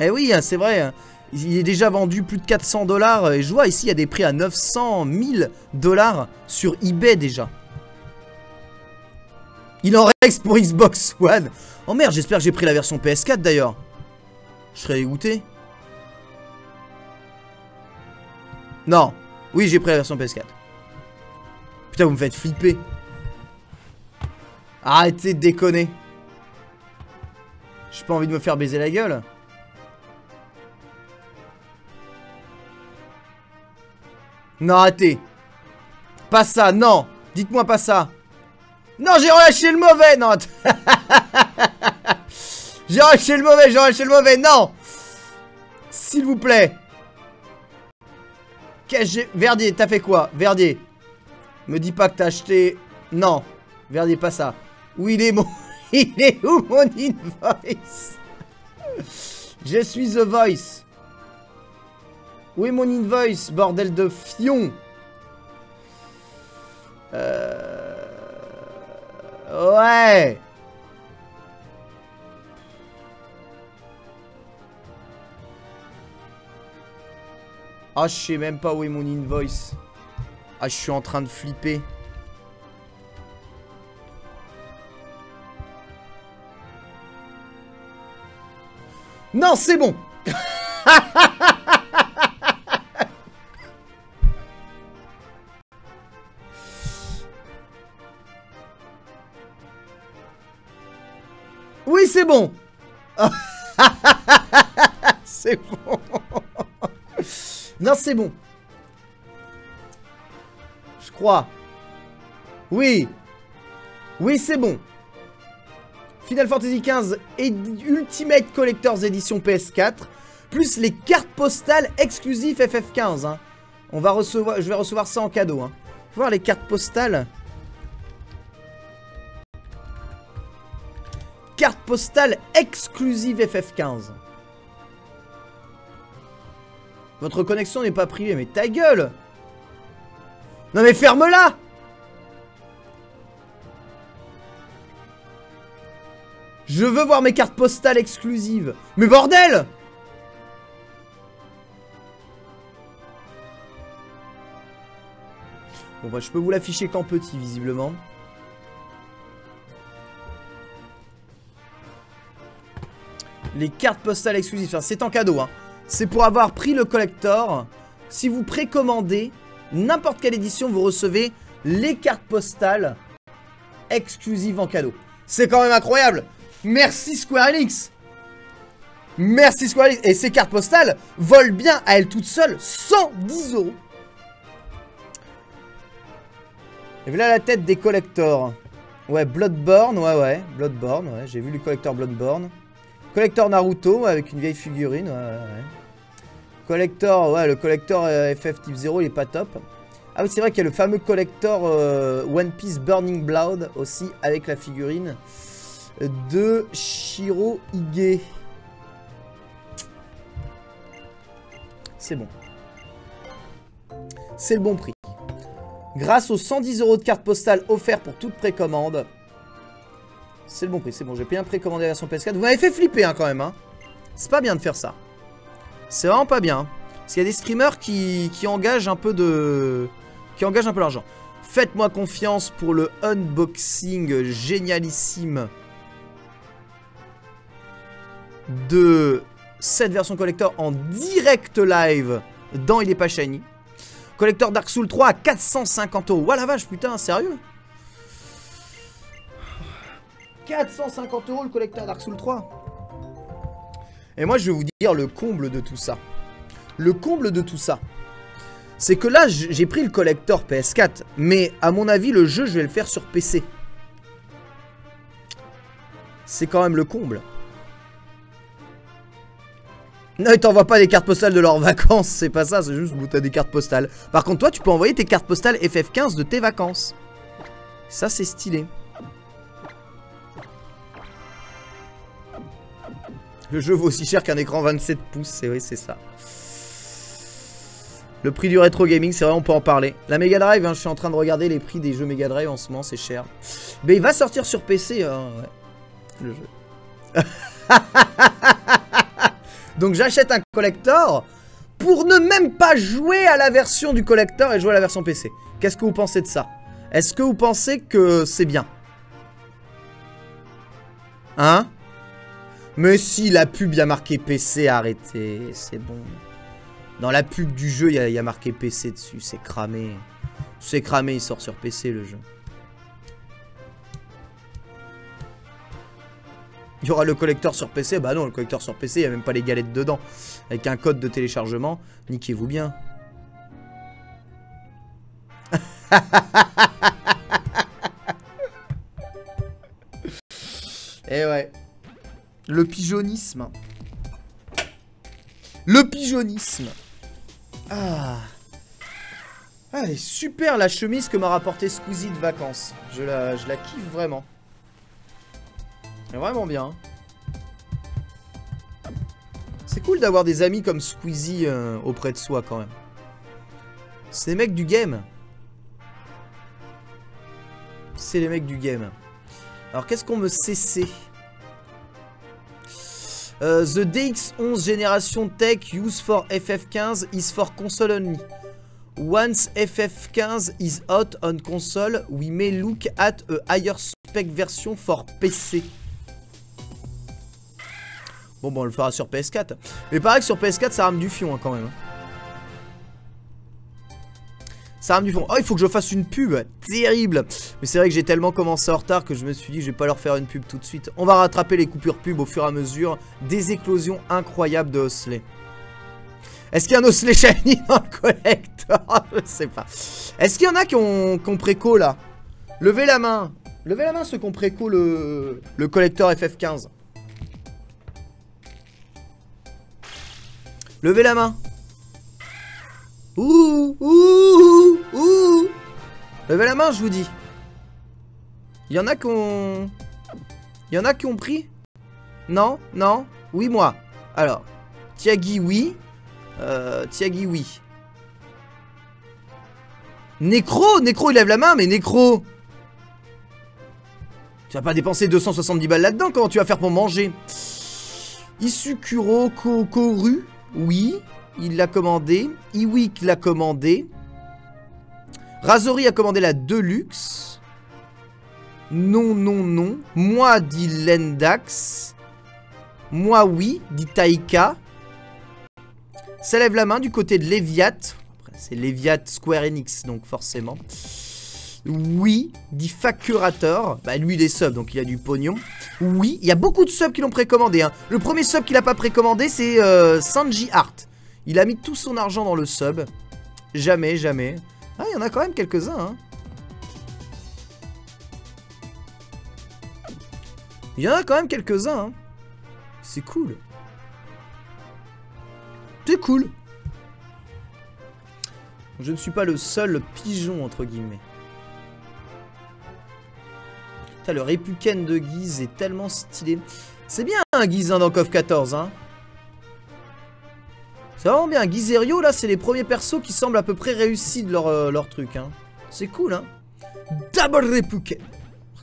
Eh oui, c'est vrai. Il est déjà vendu plus de 400 $. Et je vois ici, il y a des prix à 900 000 $ sur eBay déjà. Il en reste pour Xbox One. Oh merde, j'espère que j'ai pris la version PS4 d'ailleurs. Je serais dégoûté. Non. Oui, j'ai pris la version PS4. Putain, vous me faites flipper. Arrêtez de déconner. J'ai pas envie de me faire baiser la gueule. Non, arrêtez. Pas ça, non. Dites-moi pas ça. Non, j'ai relâché le mauvais. Non. J'ai relâché le mauvais, non. S'il vous plaît. Verdier, t'as fait quoi? Verdier. Me dis pas que t'as acheté... Non. Verdier, pas ça. Où il est mon... Il est où mon invoice? Je suis The Voice. Où est mon invoice, bordel de fion? Ouais. Ah, je sais même pas où est mon invoice. Ah, je suis en train de flipper. Non, c'est bon. Oui, c'est bon. c'est bon. Non, c'est bon. Je crois. Oui. Oui, c'est bon. Final Fantasy XV et Ultimate Collector's Edition PS4. Plus les cartes postales exclusives FF15. Hein. Je vais recevoir ça en cadeau. Hein. Faut voir les cartes postales. Carte postale exclusive FF15. Votre connexion n'est pas privée. Mais ta gueule! Non mais ferme-la! Je veux voir mes cartes postales exclusives. Mais bordel! Bon bah je peux vous l'afficher qu'en petit visiblement. Les cartes postales exclusives, enfin, c'est en cadeau hein. C'est pour avoir pris le collector. Si vous précommandez n'importe quelle édition, vous recevez les cartes postales exclusives en cadeau. C'est quand même incroyable. Merci Square Enix. Merci Square Enix. Et ces cartes postales volent bien à elles toutes seules 110 €. Et voilà la tête des collectors. Ouais, Bloodborne, ouais. Bloodborne, ouais. J'ai vu le collector Bloodborne. Collector Naruto, avec une vieille figurine, ouais. Collector, ouais, le collector FF Type 0, il est pas top. Ah oui, c'est vrai qu'il y a le fameux collector One Piece Burning Blood, aussi, avec la figurine de Shiro Hige. C'est bon. C'est le bon prix. Grâce aux 110 € de cartes postales offerts pour toute précommande. C'est le bon prix, c'est bon, j'ai bien précommandé la version PS4. Vous m'avez fait flipper hein, quand même. Hein. C'est pas bien de faire ça. C'est vraiment pas bien. Parce qu'il y a des streamers qui engagent un peu de... qui engagent un peu l'argent. Faites-moi confiance pour le unboxing génialissime de cette version collector en direct live dans Il est pas shiny. Collector Dark Souls 3 à 450 €. Ouah la vache, putain, sérieux? 450 € le collecteur Dark Souls 3. Et moi je vais vous dire le comble de tout ça. Le comble de tout ça, c'est que là j'ai pris le collector PS4, mais à mon avis le jeu je vais le faire sur PC. C'est quand même le comble. Non, ils t'envoient pas des cartes postales de leurs vacances, c'est pas ça, c'est juste où t'as des cartes postales. Par contre toi tu peux envoyer tes cartes postales FF15 de tes vacances. Ça c'est stylé. Le jeu vaut aussi cher qu'un écran 27 pouces, c'est vrai, c'est ça. Le prix du rétro gaming, c'est vrai, on peut en parler. La Mega Drive, hein, je suis en train de regarder les prix des jeux Mega Drive en ce moment, c'est cher. Mais il va sortir sur PC, ouais, le jeu. Donc j'achète un collector pour ne même pas jouer à la version du collector et jouer à la version PC. Qu'est-ce que vous pensez de ça? Est-ce que vous pensez que c'est bien? Hein? Mais si, la pub, il y a marqué PC, arrêtez, c'est bon. Dans la pub du jeu, il y a marqué PC dessus, c'est cramé. C'est cramé, il sort sur PC le jeu. Il y aura le collector sur PC, bah non, le collector sur PC, il n'y a même pas les galettes dedans. Avec un code de téléchargement, niquez-vous bien. Et ouais. Le pigeonnisme. Le pigeonnisme. Ah. Ah, elle est super la chemise que m'a rapporté Squeezie de vacances. Je la kiffe vraiment. Elle est vraiment bien. C'est cool d'avoir des amis comme Squeezie auprès de soi quand même. C'est les mecs du game. C'est les mecs du game. Alors qu'est-ce qu'on me cessait? The DX11 Generation Tech used for FF15 is for console only. Once FF15 is out on console, we may look at a higher spec version for PC. Bon, on le fera sur PS4. Mais pareil que sur PS4, ça rame du fion hein, quand même. Ça rame du fond. Oh, il faut que je fasse une pub. Terrible. Mais c'est vrai que j'ai tellement commencé en retard que je me suis dit que je vais pas leur faire une pub tout de suite. On va rattraper les coupures pub au fur et à mesure des éclosions incroyables de Osley. Est-ce qu'il y a un osselet shiny dans le collector? Je sais pas. Est-ce qu'il y en a qui ont préco là? Levez la main. Levez la main ceux qui ont préco le collector FF15. Levez la main. Ouh, ouh, ouh. Levez la main, je vous dis. Il y en a qui ont... Il y en a qui ont pris? Non? Non? Oui, moi. Alors, Tiagi, oui. Tiagi, oui. Necro, il lève la main, mais Necro, tu vas pas dépenser 270 balles là-dedans, comment tu vas faire pour manger? Isukuro Koru, oui, il l'a commandé. Iwik l'a commandé. Razori a commandé la Deluxe. Non, non, non. Moi, dit Lendax. Moi, oui, dit Taika. Ça lève la main du côté de Leviat. C'est Leviat Square Enix, donc forcément. Oui, dit Facurator. Bah, lui, il est sub, donc il a du pognon. Oui, il y a beaucoup de subs qui l'ont précommandé. Hein. Le premier sub qu'il a pas précommandé, c'est Sanji Art. Il a mis tout son argent dans le sub. Jamais, jamais. Ah, il y en a quand même quelques-uns. Hein. Il y en a quand même quelques-uns. Hein. C'est cool. C'est cool. Je ne suis pas le seul pigeon, entre guillemets. Putain, le Répuken de Guise est tellement stylé. C'est bien, un Guise dans KOF 14, hein. C'est vraiment bien. Guise et Ryo, là, c'est les premiers persos qui semblent à peu près réussis de leur truc, hein. C'est cool, hein. Double Répuken.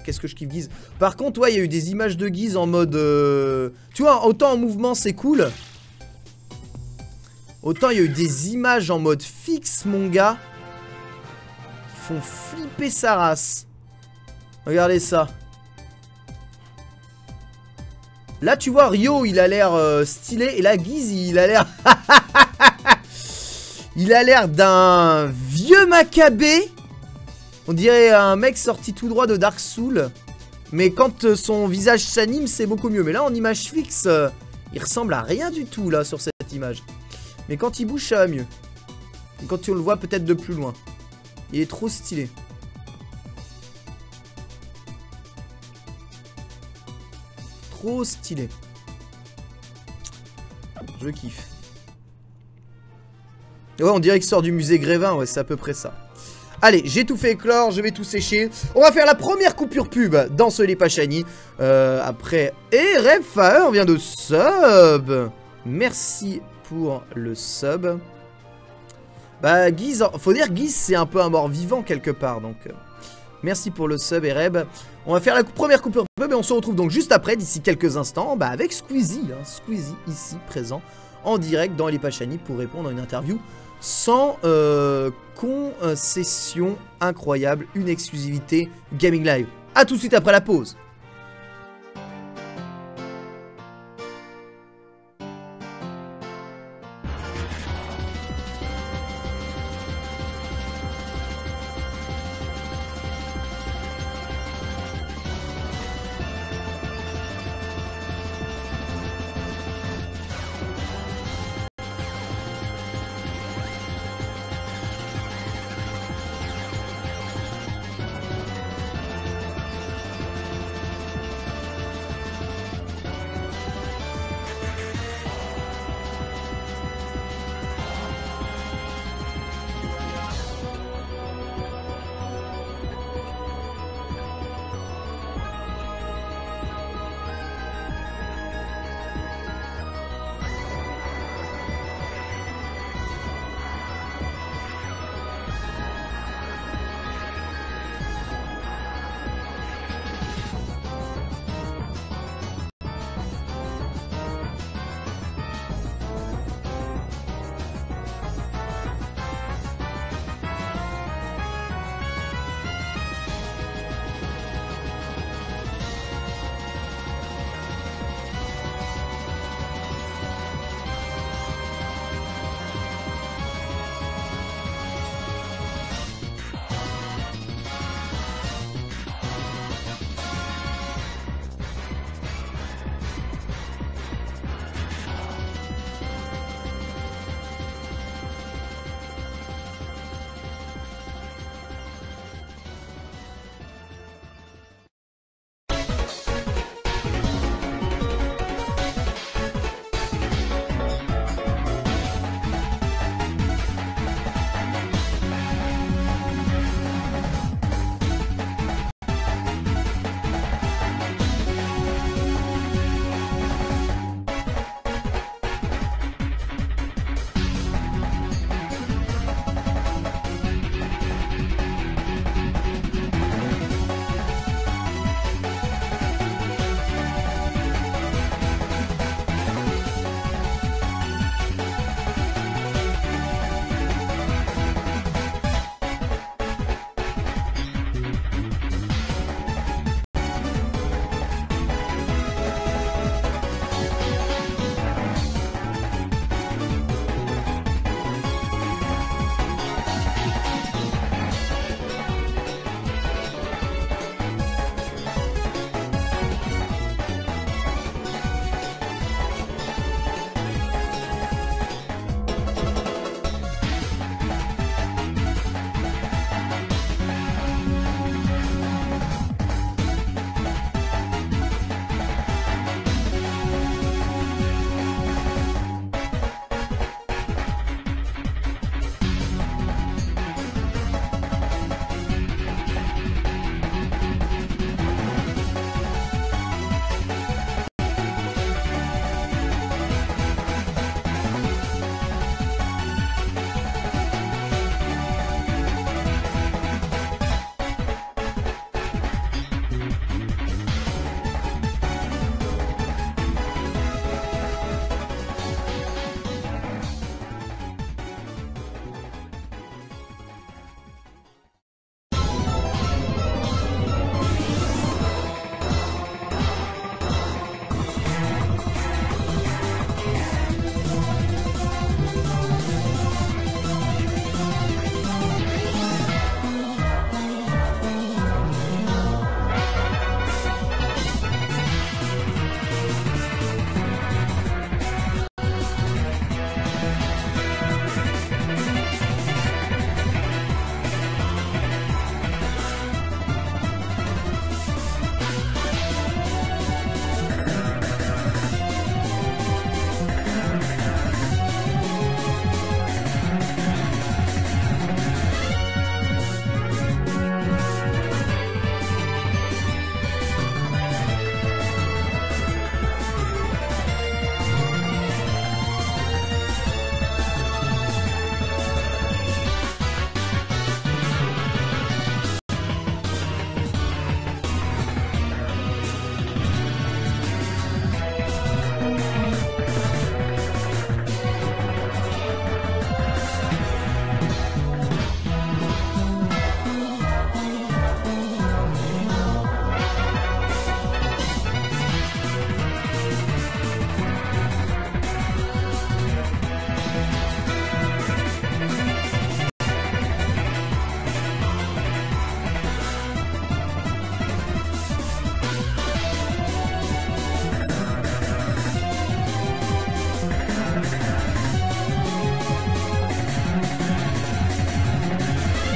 Qu'est-ce que je kiffe Guise. Par contre, ouais, il y a eu des images de Guise en mode... Tu vois, autant en mouvement, c'est cool. Autant il y a eu des images en mode fixe, mon gars, qui font flipper sa race. Regardez ça. Là, tu vois, Ryo, il a l'air stylé. Et là, Guise, il a l'air... il a l'air d'un vieux Maccabée. On dirait un mec sorti tout droit de Dark Souls. Mais quand son visage s'anime, c'est beaucoup mieux. Mais là, en image fixe, il ressemble à rien du tout, là, sur cette image. Mais quand il bouge, ça va mieux. Et quand tu le vois peut-être de plus loin. Il est trop stylé. Trop stylé. Je kiffe. Ouais, on dirait qu'il sort du musée Grévin. Ouais, c'est à peu près ça. Allez, j'ai tout fait éclore, je vais tout sécher. On va faire la première coupure pub dans ce Lepachani. Après, et Redfire vient de sub. Merci pour le sub. Bah, Guise, faut dire Guise, c'est un peu un mort-vivant quelque part. Donc, merci pour le sub, Ereb. On va faire la première coupure pub et on se retrouve donc juste après, d'ici quelques instants, bah, avec Squeezie. Hein, Squeezie, ici, présent, en direct dans Lepachani pour répondre à une interview sans concession incroyable, une exclusivité Gaming Live. A tout de suite après la pause.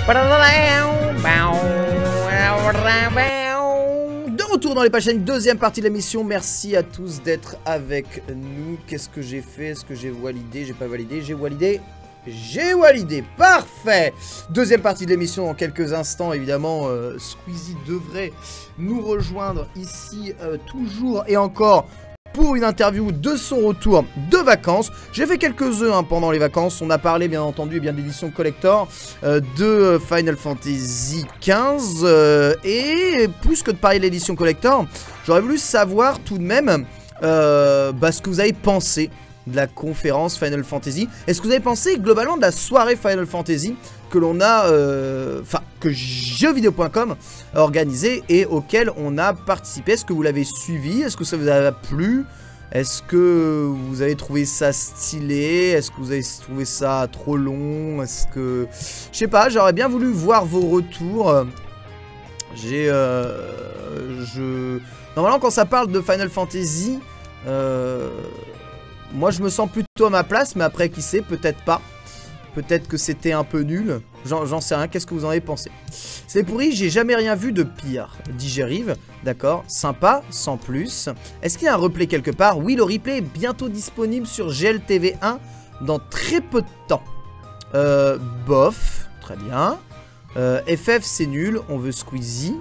De retour dans les pages chaînes, deuxième partie de l'émission. Merci à tous d'être avec nous. Qu'est-ce que j'ai fait? Est-ce que j'ai validé? J'ai pas validé, j'ai validé. J'ai validé, parfait. Deuxième partie de l'émission dans quelques instants. Évidemment, Squeezie devrait nous rejoindre ici toujours et encore pour une interview de son retour de vacances. J'ai fait quelques œufs pendant les vacances. On a parlé bien entendu de l'édition collector de Final Fantasy XV. Et plus que de parler de l'édition collector, j'aurais voulu savoir tout de même ce que vous avez pensé de la conférence Final Fantasy. Est-ce que vous avez pensé globalement de la soirée Final Fantasy que l'on a, que jeuxvideo.com a organisé et auquel on a participé? Est-ce que vous l'avez suivi? Est-ce que ça vous a plu? Est-ce que vous avez trouvé ça stylé? Est-ce que vous avez trouvé ça trop long? Est-ce que... Je sais pas, j'aurais bien voulu voir vos retours. Normalement, quand ça parle de Final Fantasy... moi je me sens plutôt à ma place, mais après qui sait, peut-être pas. Peut-être que c'était un peu nul. J'en sais rien, qu'est-ce que vous en avez pensé? C'est pourri, j'ai jamais rien vu de pire. Dit Jerive, d'accord, sympa, sans plus. Est-ce qu'il y a un replay quelque part? Oui, le replay est bientôt disponible sur GLTV1 dans très peu de temps. Bof, très bien. FF c'est nul, on veut Squeezie.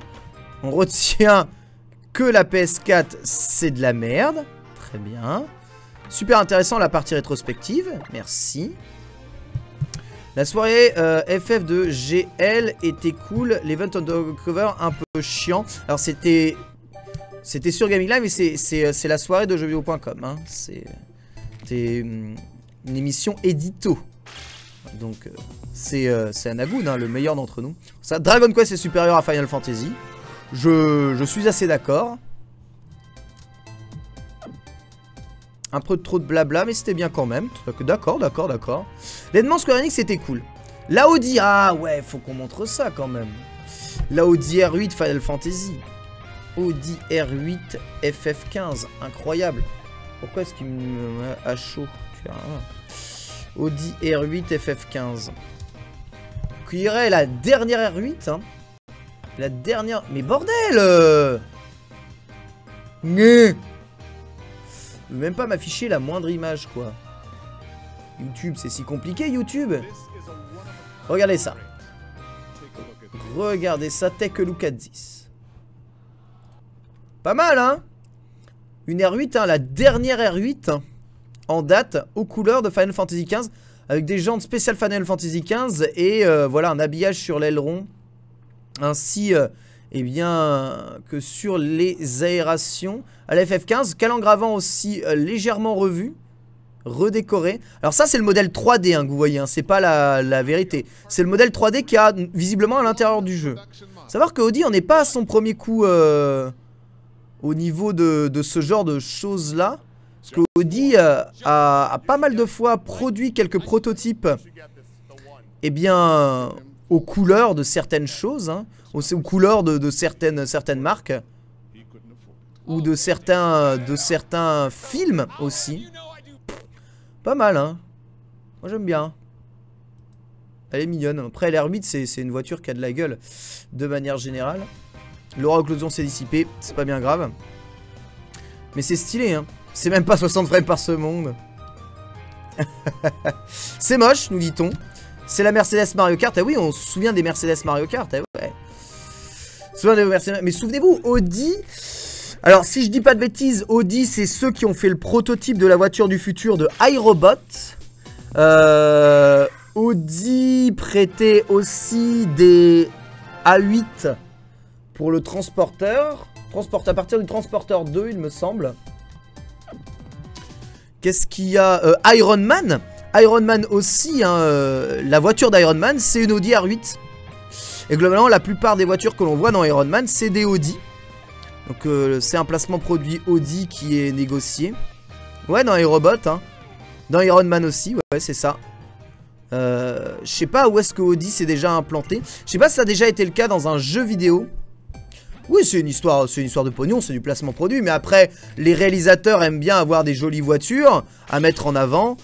On retient que la PS4 c'est de la merde. Très bien. Super intéressant la partie rétrospective, merci. La soirée FF de GL était cool, l'event undercover un peu chiant. Alors c'était sur Gaming Live et c'est la soirée de jeuxvideo.com, hein. C'était une émission édito. Donc c'est Anagoun, hein, le meilleur d'entre nous. Ça, Dragon Quest est supérieur à Final Fantasy. Je suis assez d'accord. Un peu trop de blabla, mais c'était bien quand même. D'accord. L'événement Square Enix, c'était cool. La Audi, ah ouais, faut qu'on montre ça quand même. La Audi R8 Final Fantasy. Audi R8 FF15, incroyable. Pourquoi est-ce qu'il me met à chaud? Audi R8 FF15. Qui irait la dernière R8, hein. La dernière... Mais bordel même pas m'afficher la moindre image, quoi. YouTube, c'est si compliqué, YouTube. Regardez ça. Regardez ça, take a look at this. Pas mal, hein. Une R8, hein, la dernière R8 hein, en date, aux couleurs de Final Fantasy XV, avec des jantes spéciales Final Fantasy XV et voilà, un habillage sur l'aileron, ainsi... eh bien, que sur les aérations à la FF15, calan gravant aussi légèrement revu, redécoré. Alors ça c'est le modèle 3D hein, que vous voyez, hein, c'est pas la vérité. C'est le modèle 3D qui a visiblement à l'intérieur du jeu. Savoir que Audi on n'est pas à son premier coup au niveau de ce genre de choses là. Parce que Audi a pas mal de fois produit quelques prototypes, eh bien, aux couleurs de certaines choses, hein. Aux couleurs de certaines marques ou de certains films aussi. Pas mal, hein. Moi j'aime bien. Elle est mignonne. Après l'R8 c'est une voiture qui a de la gueule de manière générale. L'aura occlusion s'est dissipée, c'est pas bien grave. Mais c'est stylé, hein. C'est même pas 60 frames par seconde. C'est moche, nous dit-on. C'est la Mercedes Mario Kart. Ah oui, on se souvient des Mercedes Mario Kart. Ah ouais. Mais souvenez-vous, Audi... Alors, si je dis pas de bêtises, Audi, c'est ceux qui ont fait le prototype de la voiture du futur de iRobot. Audi prêtait aussi des A8 pour le transporteur. À partir du transporteur 2, il me semble. Qu'est-ce qu'il y a Iron Man. Iron Man aussi, hein, la voiture d'Iron Man, c'est une Audi R8. Et globalement, la plupart des voitures que l'on voit dans Iron Man, c'est des Audi. Donc c'est un placement produit Audi qui est négocié. Ouais, dans iRobot, hein. Dans Iron Man aussi, ouais, c'est ça. Je sais pas où est-ce que Audi s'est déjà implanté. Je sais pas si ça a déjà été le cas dans un jeu vidéo. Oui, c'est une histoire de pognon, c'est du placement produit. Mais après, les réalisateurs aiment bien avoir des jolies voitures à mettre en avant.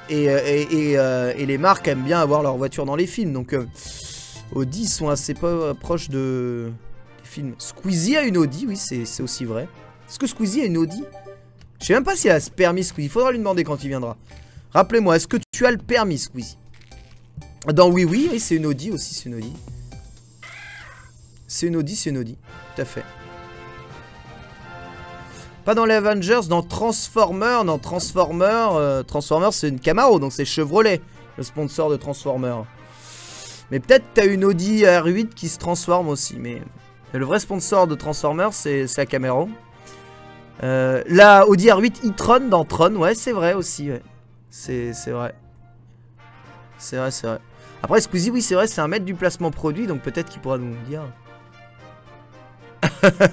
Et les marques aiment bien avoir leur voiture dans les films. Donc Audi sont assez proches des films. Squeezie a une Audi, oui, c'est aussi vrai. Est-ce que Squeezie a une Audi? Je sais même pas s'il a ce permis Squeezie. Il faudra lui demander quand il viendra. Rappelez-moi, est-ce que tu as le permis Squeezie? Dans oui, c'est une Audi aussi, c'est une Audi. C'est une Audi, tout à fait. Pas dans les Avengers, dans Transformers. Non, Transformers c'est une Camaro, donc c'est Chevrolet, le sponsor de Transformers. Mais peut-être t'as une Audi R8 qui se transforme aussi, mais le vrai sponsor de Transformers c'est la Camaro. La Audi R8 e-tron dans Tron, ouais c'est vrai aussi, ouais. C'est vrai. C'est vrai. Après Squeezie, oui c'est vrai, c'est un maître du placement produit, donc peut-être qu'il pourra nous dire.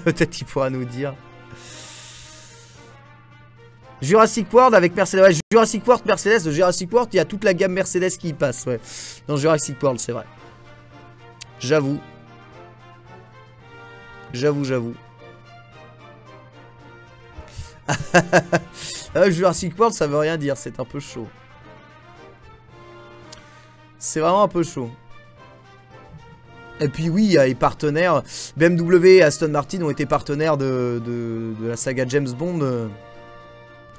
Peut-être qu'il pourra nous dire. Jurassic World avec Mercedes. Ouais, Jurassic World, Mercedes. De Jurassic World, il y a toute la gamme Mercedes qui y passe. Ouais. Dans Jurassic World, c'est vrai. J'avoue. Jurassic World, ça veut rien dire. C'est un peu chaud. C'est vraiment un peu chaud. Et puis oui, il y a les partenaires. BMW et Aston Martin ont été partenaires de la saga James Bond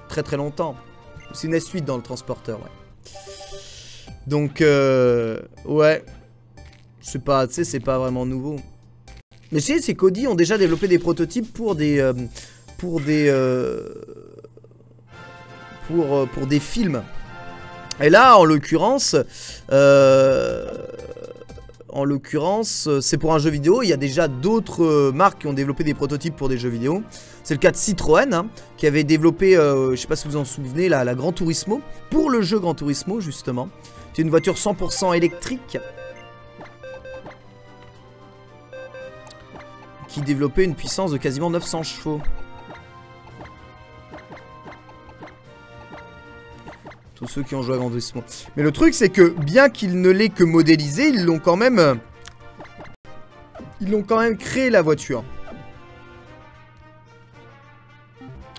très très longtemps. C'est une suite dans le transporteur, ouais. Donc, ouais. C'est pas, tu sais, c'est pas vraiment nouveau. Mais tu sais, c'est qu'Audi ont déjà développé des prototypes pour des films. Et là, en l'occurrence, c'est pour un jeu vidéo. Il y a déjà d'autres marques qui ont développé des prototypes pour des jeux vidéo. C'est le cas de Citroën, hein, qui avait développé, je sais pas si vous en souvenez, la Gran Turismo. Pour le jeu Gran Turismo, justement. C'est une voiture 100% électrique. Qui développait une puissance de quasiment 900 chevaux. Tous ceux qui ont joué à Gran Turismo. Mais le truc, c'est que bien qu'il ne l'ait que modélisé, ils l'ont quand même créé, la voiture.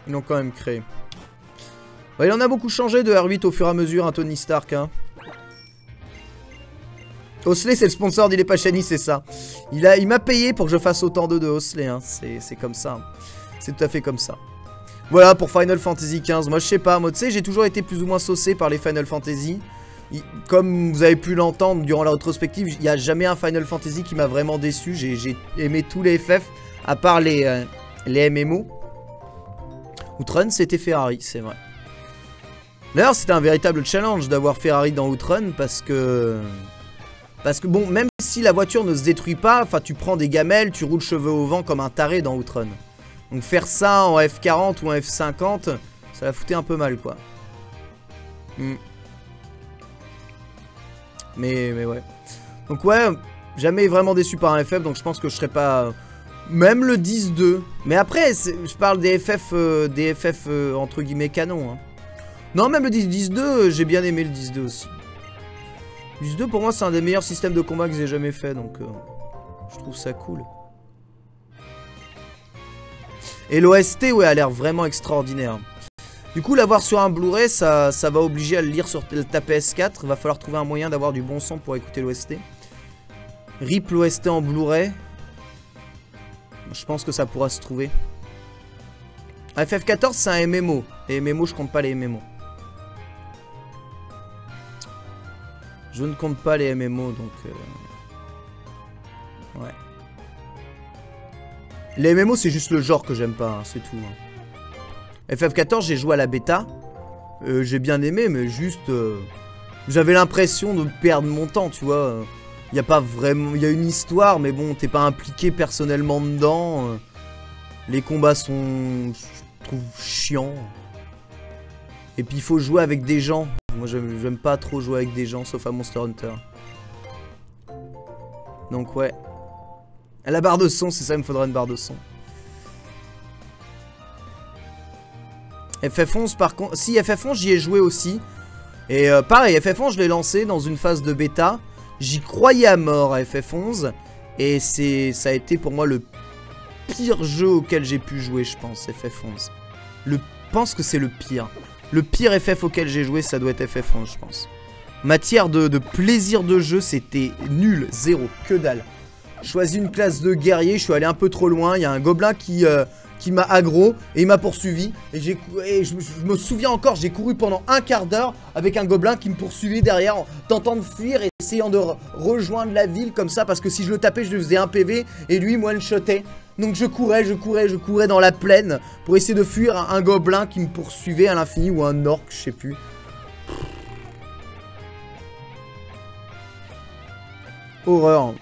Ils l'ont quand même créé. Ouais, il en a beaucoup changé de R8 au fur et à mesure, hein, Tony Stark. Hein. Osley, c'est le sponsor d'Il est pas Shiny, c'est ça. Il m'a payé pour que je fasse autant de Osley. Hein. C'est comme ça. C'est tout à fait comme ça. Voilà pour Final Fantasy XV. Moi, je sais pas. Moi, tu sais, j'ai toujours été plus ou moins saucé par les Final Fantasy. Comme vous avez pu l'entendre durant la rétrospective, il n'y a jamais un Final Fantasy qui m'a vraiment déçu. J'ai aimé tous les FF, à part les MMO. Outrun, c'était Ferrari, c'est vrai. D'ailleurs, c'était un véritable challenge d'avoir Ferrari dans Outrun parce que bon, même si la voiture ne se détruit pas, enfin, tu prends des gamelles, tu roules cheveux au vent comme un taré dans Outrun. Donc faire ça en F40 ou en F50, ça va foutre un peu mal, quoi. Mais ouais. Donc ouais, jamais vraiment déçu par un FF, donc je pense que je serais pas... Même le 10-2. Mais après, je parle des FF entre guillemets canon. Hein. Non, même le 10-2, j'ai bien aimé le 10-2 aussi. Le 10-2 pour moi c'est un des meilleurs systèmes de combat que j'ai jamais fait, donc je trouve ça cool. Et l'OST, ouais, a l'air vraiment extraordinaire. Du coup, l'avoir sur un Blu-ray, ça va obliger à le lire sur ta PS4. Il va falloir trouver un moyen d'avoir du bon son pour écouter l'OST. RIP l'OST en Blu-ray. Je pense que ça pourra se trouver. FF14, c'est un MMO. Les MMO, je compte pas les MMO. Je ne compte pas les MMO, donc... Ouais. Les MMO, c'est juste le genre que j'aime pas, hein, c'est tout. Hein. FF14, j'ai joué à la bêta. J'ai bien aimé, mais juste... j'avais l'impression de perdre mon temps, tu vois. Il n'y a pas vraiment... Il y a une histoire, mais bon, t'es pas impliqué personnellement dedans. Les combats sont... Je trouve chiants. Et puis il faut jouer avec des gens. Moi, j'aime pas trop jouer avec des gens, sauf à Monster Hunter. Donc ouais. La barre de son, c'est ça, il me faudra une barre de son. FF11 par contre... Si, FF11 j'y ai joué aussi. Et pareil, FF11 je l'ai lancé dans une phase de bêta. J'y croyais à mort à FF11. Et ça a été pour moi le pire jeu auquel j'ai pu jouer, je pense, FF11. Je pense que c'est le pire. Le pire FF auquel j'ai joué, ça doit être FF11, je pense. Matière de plaisir de jeu, c'était nul, zéro, que dalle. Je choisis une classe de guerrier, je suis allé un peu trop loin. Il y a un gobelin qui m'a aggro et il m'a poursuivi. Et je me souviens encore, j'ai couru pendant un quart d'heure avec un gobelin qui me poursuivait derrière, tentant de fuir et essayant de rejoindre la ville comme ça. Parce que si je le tapais, je lui faisais un PV et lui, moi, il shotait. Donc je courais dans la plaine pour essayer de fuir un gobelin qui me poursuivait à l'infini ou un orc, je sais plus. Horreur.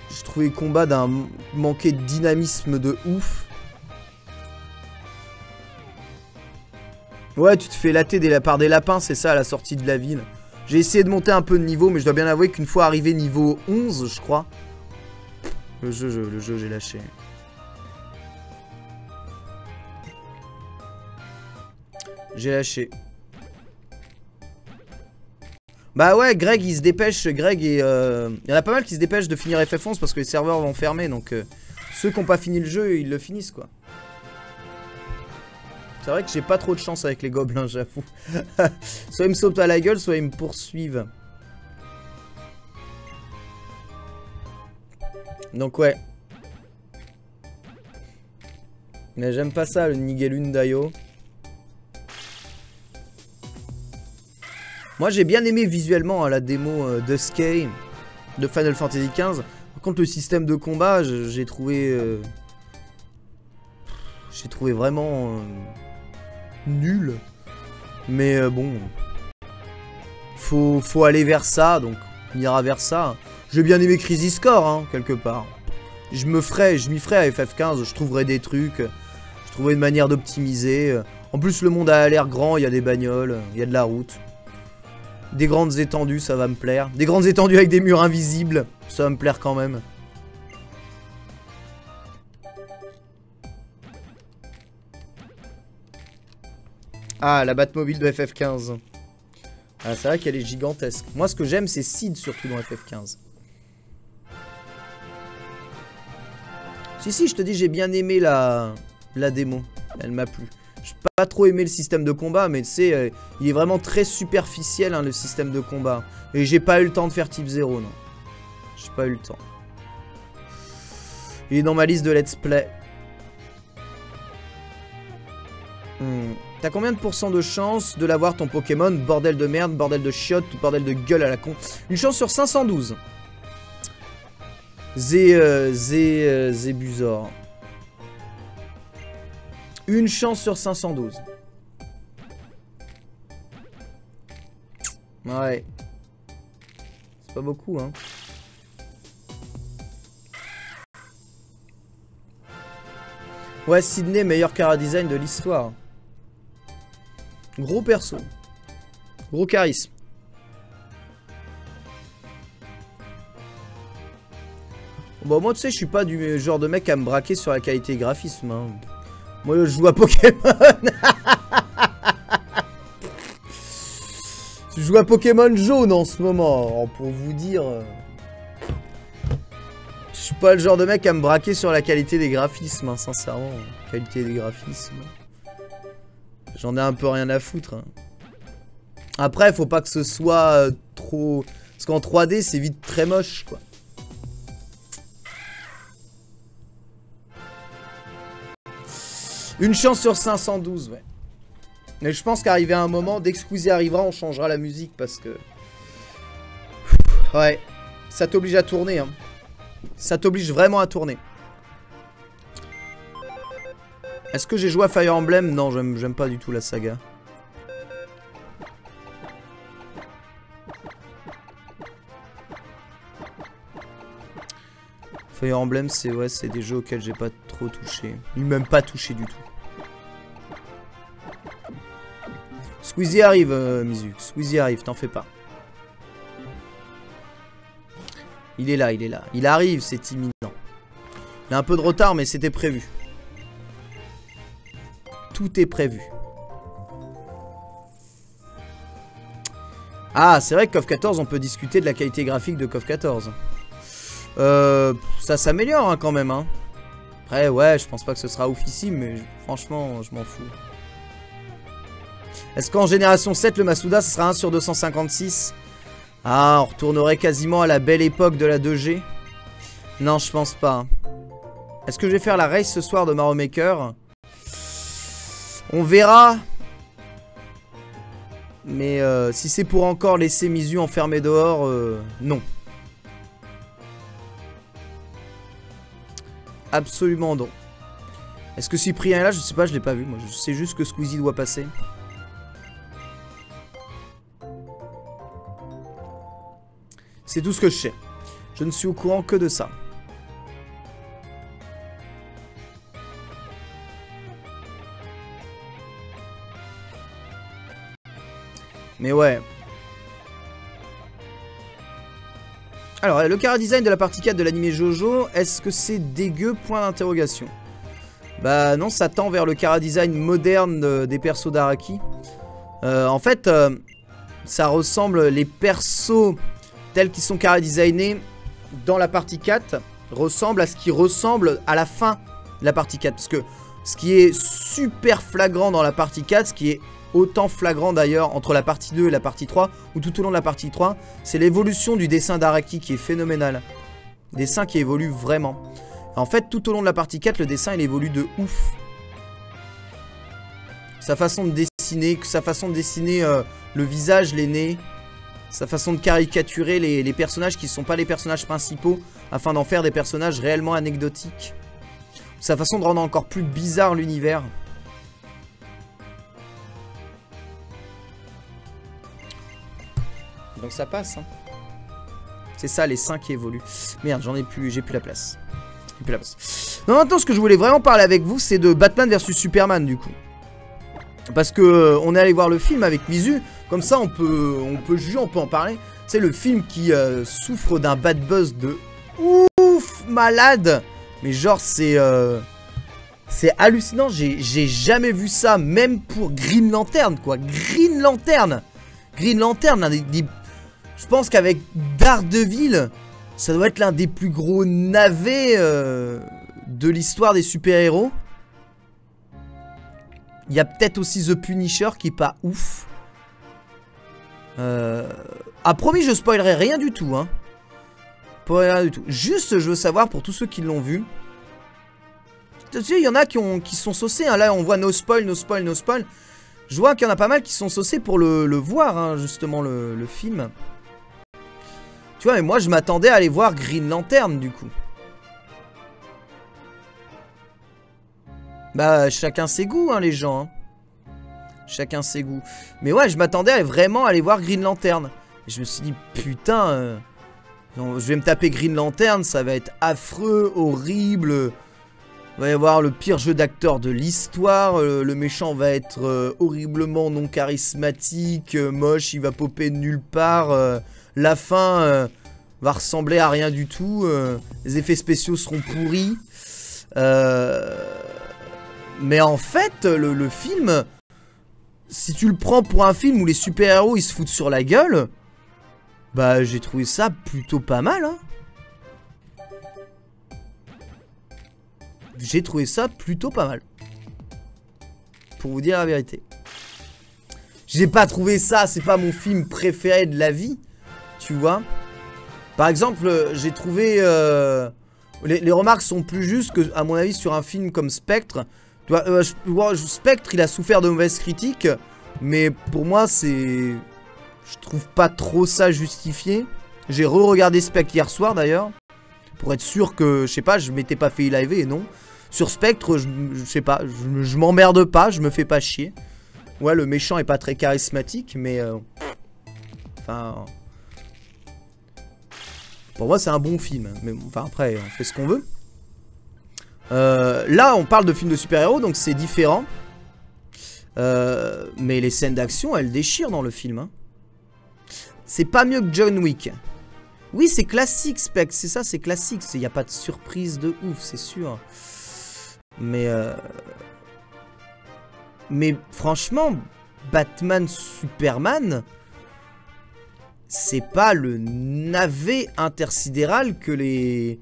J'ai trouvé le combat d'un manqué de dynamisme de ouf. Ouais, tu te fais latter par des lapins, c'est ça, à la sortie de la ville. J'ai essayé de monter un peu de niveau, mais je dois bien avouer qu'une fois arrivé niveau 11, je crois... Le jeu, j'ai lâché. J'ai lâché. Bah ouais, Greg, il se dépêche. Greg et... il y en a pas mal qui se dépêchent de finir FF11 parce que les serveurs vont fermer. Donc, ceux qui n'ont pas fini le jeu, ils le finissent, quoi. C'est vrai que j'ai pas trop de chance avec les gobelins, j'avoue. Soit ils me sautent à la gueule, soit ils me poursuivent. Donc ouais. Mais j'aime pas ça, le Niggelune Daio. Moi j'ai bien aimé visuellement hein, la démo de Sky de Final Fantasy XV. Par contre le système de combat, j'ai trouvé... j'ai trouvé vraiment... nul. Mais bon... Faut aller vers ça, donc on ira vers ça. J'ai bien aimé Crisis Core, hein, quelque part. Je m'y ferai à FF15, je trouverai des trucs. Je trouverai une manière d'optimiser. En plus, le monde a l'air grand, il y a des bagnoles, il y a de la route. Des grandes étendues, ça va me plaire. Des grandes étendues avec des murs invisibles, ça va me plaire quand même. Ah, la Batmobile de FF15. Ah, c'est vrai qu'elle est gigantesque. Moi, ce que j'aime, c'est Sid, surtout dans FF15. Si, je te dis, j'ai bien aimé la démo. Elle m'a plu. J'ai pas trop aimé le système de combat, mais tu sais, il est vraiment très superficiel, hein, le système de combat. Et j'ai pas eu le temps de faire type 0, non. J'ai pas eu le temps. Il est dans ma liste de let's play. T'as combien de pourcents de chance de l'avoir ton Pokémon? Bordel de merde, bordel de chiotte, bordel de gueule à la con. Une chance sur 512. Zébuzor. Une chance sur 512. Ouais. C'est pas beaucoup, hein. Ouais, Sydney, meilleur chara-design de l'histoire. Gros perso. Gros charisme. Bon, moi, tu sais, je suis pas du genre de mec à me braquer sur la qualité graphisme. Hein. Moi, je joue à Pokémon. Je joue à Pokémon jaune en ce moment. Alors, pour vous dire... Je suis pas le genre de mec à me braquer sur la qualité des graphismes, hein, sincèrement. Qualité des graphismes. J'en ai un peu rien à foutre. Hein. Après, faut pas que ce soit trop... Parce qu'en 3D, c'est vite très moche, quoi. Une chance sur 512, ouais. Mais je pense qu'arrivé à un moment, dès que Squeezie arrivera, on changera la musique parce que... Ouais, ça t'oblige à tourner, hein. Ça t'oblige vraiment à tourner. Est-ce que j'ai joué à Fire Emblem? Non, j'aime pas du tout la saga. Fire Emblem, c'est ouais, c'est des jeux auxquels j'ai pas trop touché. Même pas touché du tout. Squeezie arrive, Mizu. Squeezie arrive, t'en fais pas. Il est là, il est là. Il arrive, c'est imminent. Il a un peu de retard, mais c'était prévu. Tout est prévu. Ah, c'est vrai que KOF 14, on peut discuter de la qualité graphique de KOF 14. Ça s'améliore hein, quand même. Hein. Après, ouais, je pense pas que ce sera oufissime, mais franchement, je m'en fous. Est-ce qu'en génération 7, le Masuda, ce sera 1 sur 256? Ah, on retournerait quasiment à la belle époque de la 2G. Non, je pense pas. Est-ce que je vais faire la race ce soir de Mario Maker? On verra. Mais si c'est pour encore laisser Mizu enfermé dehors, non. Absolument non. Est-ce que Cyprien est là? Je sais pas, je l'ai pas vu. Moi, je sais juste que Squeezie doit passer. C'est tout ce que je sais. Je ne suis au courant que de ça. Mais ouais. Alors, le chara design de la partie 4 de l'anime Jojo, est-ce que c'est dégueu? Point d'interrogation. Bah non, ça tend vers le chara design moderne des persos d'Araki. En fait, ça ressemble, les persos tels qu'ils sont chara designés dans la partie 4 ressemblent à ce qui ressemble à la fin de la partie 4. Parce que ce qui est super flagrant dans la partie 4, ce qui est autant flagrant d'ailleurs entre la partie 2 et la partie 3, ou tout au long de la partie 3, c'est l'évolution du dessin d'Araki qui est phénoménal. Dessin qui évolue vraiment. En fait, tout au long de la partie 4, le dessin il évolue de ouf. Sa façon de dessiner, le visage, les nez, sa façon de caricaturer les personnages qui ne sont pas les personnages principaux, afin d'en faire des personnages réellement anecdotiques. Sa façon de rendre encore plus bizarre l'univers. Donc ça passe, hein. C'est ça, les seins qui évoluent. Merde, j'ai plus la place. Non, maintenant, ce que je voulais vraiment parler avec vous, c'est de Batman vs Superman, du coup. Parce que on est allé voir le film avec Mizu. Comme ça, on peut juger, on peut en parler. C'est le film qui souffre d'un bad buzz de ouf malade. Mais genre, c'est hallucinant. J'ai jamais vu ça, même pour Green Lantern, quoi. Green Lantern, l'un des... Je pense qu'avec Daredevil, ça doit être l'un des plus gros navets de l'histoire des super-héros. Il y a peut-être aussi The Punisher qui est pas ouf. Ah, promis, je spoilerai rien du tout, hein. Pas rien du tout. Juste, je veux savoir pour tous ceux qui l'ont vu. Tu sais, il y en a qui sont saucés, hein. Là, on voit no spoil, no spoil, no spoil. Je vois qu'il y en a pas mal qui sont saucés pour le voir, hein, justement, le film. Tu vois, mais moi, je m'attendais à aller voir Green Lantern, du coup. Bah, chacun ses goûts, hein, les gens. Hein. Chacun ses goûts. Mais ouais, je m'attendais à vraiment aller voir Green Lantern. Et je me suis dit, putain, je vais me taper Green Lantern, ça va être affreux, horrible. Il va y avoir le pire jeu d'acteur de l'histoire. Le méchant va être horriblement non charismatique, moche, il va popper de nulle part. La fin va ressembler à rien du tout. Les effets spéciaux seront pourris. Mais en fait, le film, si tu le prends pour un film où les super-héros ils se foutent sur la gueule, bah j'ai trouvé ça plutôt pas mal, hein. J'ai trouvé ça plutôt pas mal. Pour vous dire la vérité. J'ai pas trouvé ça, c'est pas mon film préféré de la vie. Tu vois. Par exemple, j'ai trouvé... les remarques sont plus justes que, à mon avis, sur un film comme Spectre. Tu vois, Spectre, il a souffert de mauvaises critiques. Mais pour moi, c'est... Je trouve pas trop ça justifié. J'ai re-regardé Spectre hier soir, d'ailleurs. Pour être sûr que, je sais pas, je m'étais pas fait live et non. Sur Spectre, je sais pas, je m'emmerde pas, je me fais pas chier. Ouais, le méchant est pas très charismatique, mais... Enfin... Pour moi, c'est un bon film. Mais bon, enfin, après, on fait ce qu'on veut. Là, on parle de film de super-héros, donc c'est différent. Mais les scènes d'action, elles déchirent dans le film. Hein. C'est pas mieux que John Wick. Oui, c'est classique, Spectre. C'est ça, c'est classique. Il n'y a pas de surprise de ouf, c'est sûr. Mais franchement, Batman Superman, c'est pas le navet intersidéral que les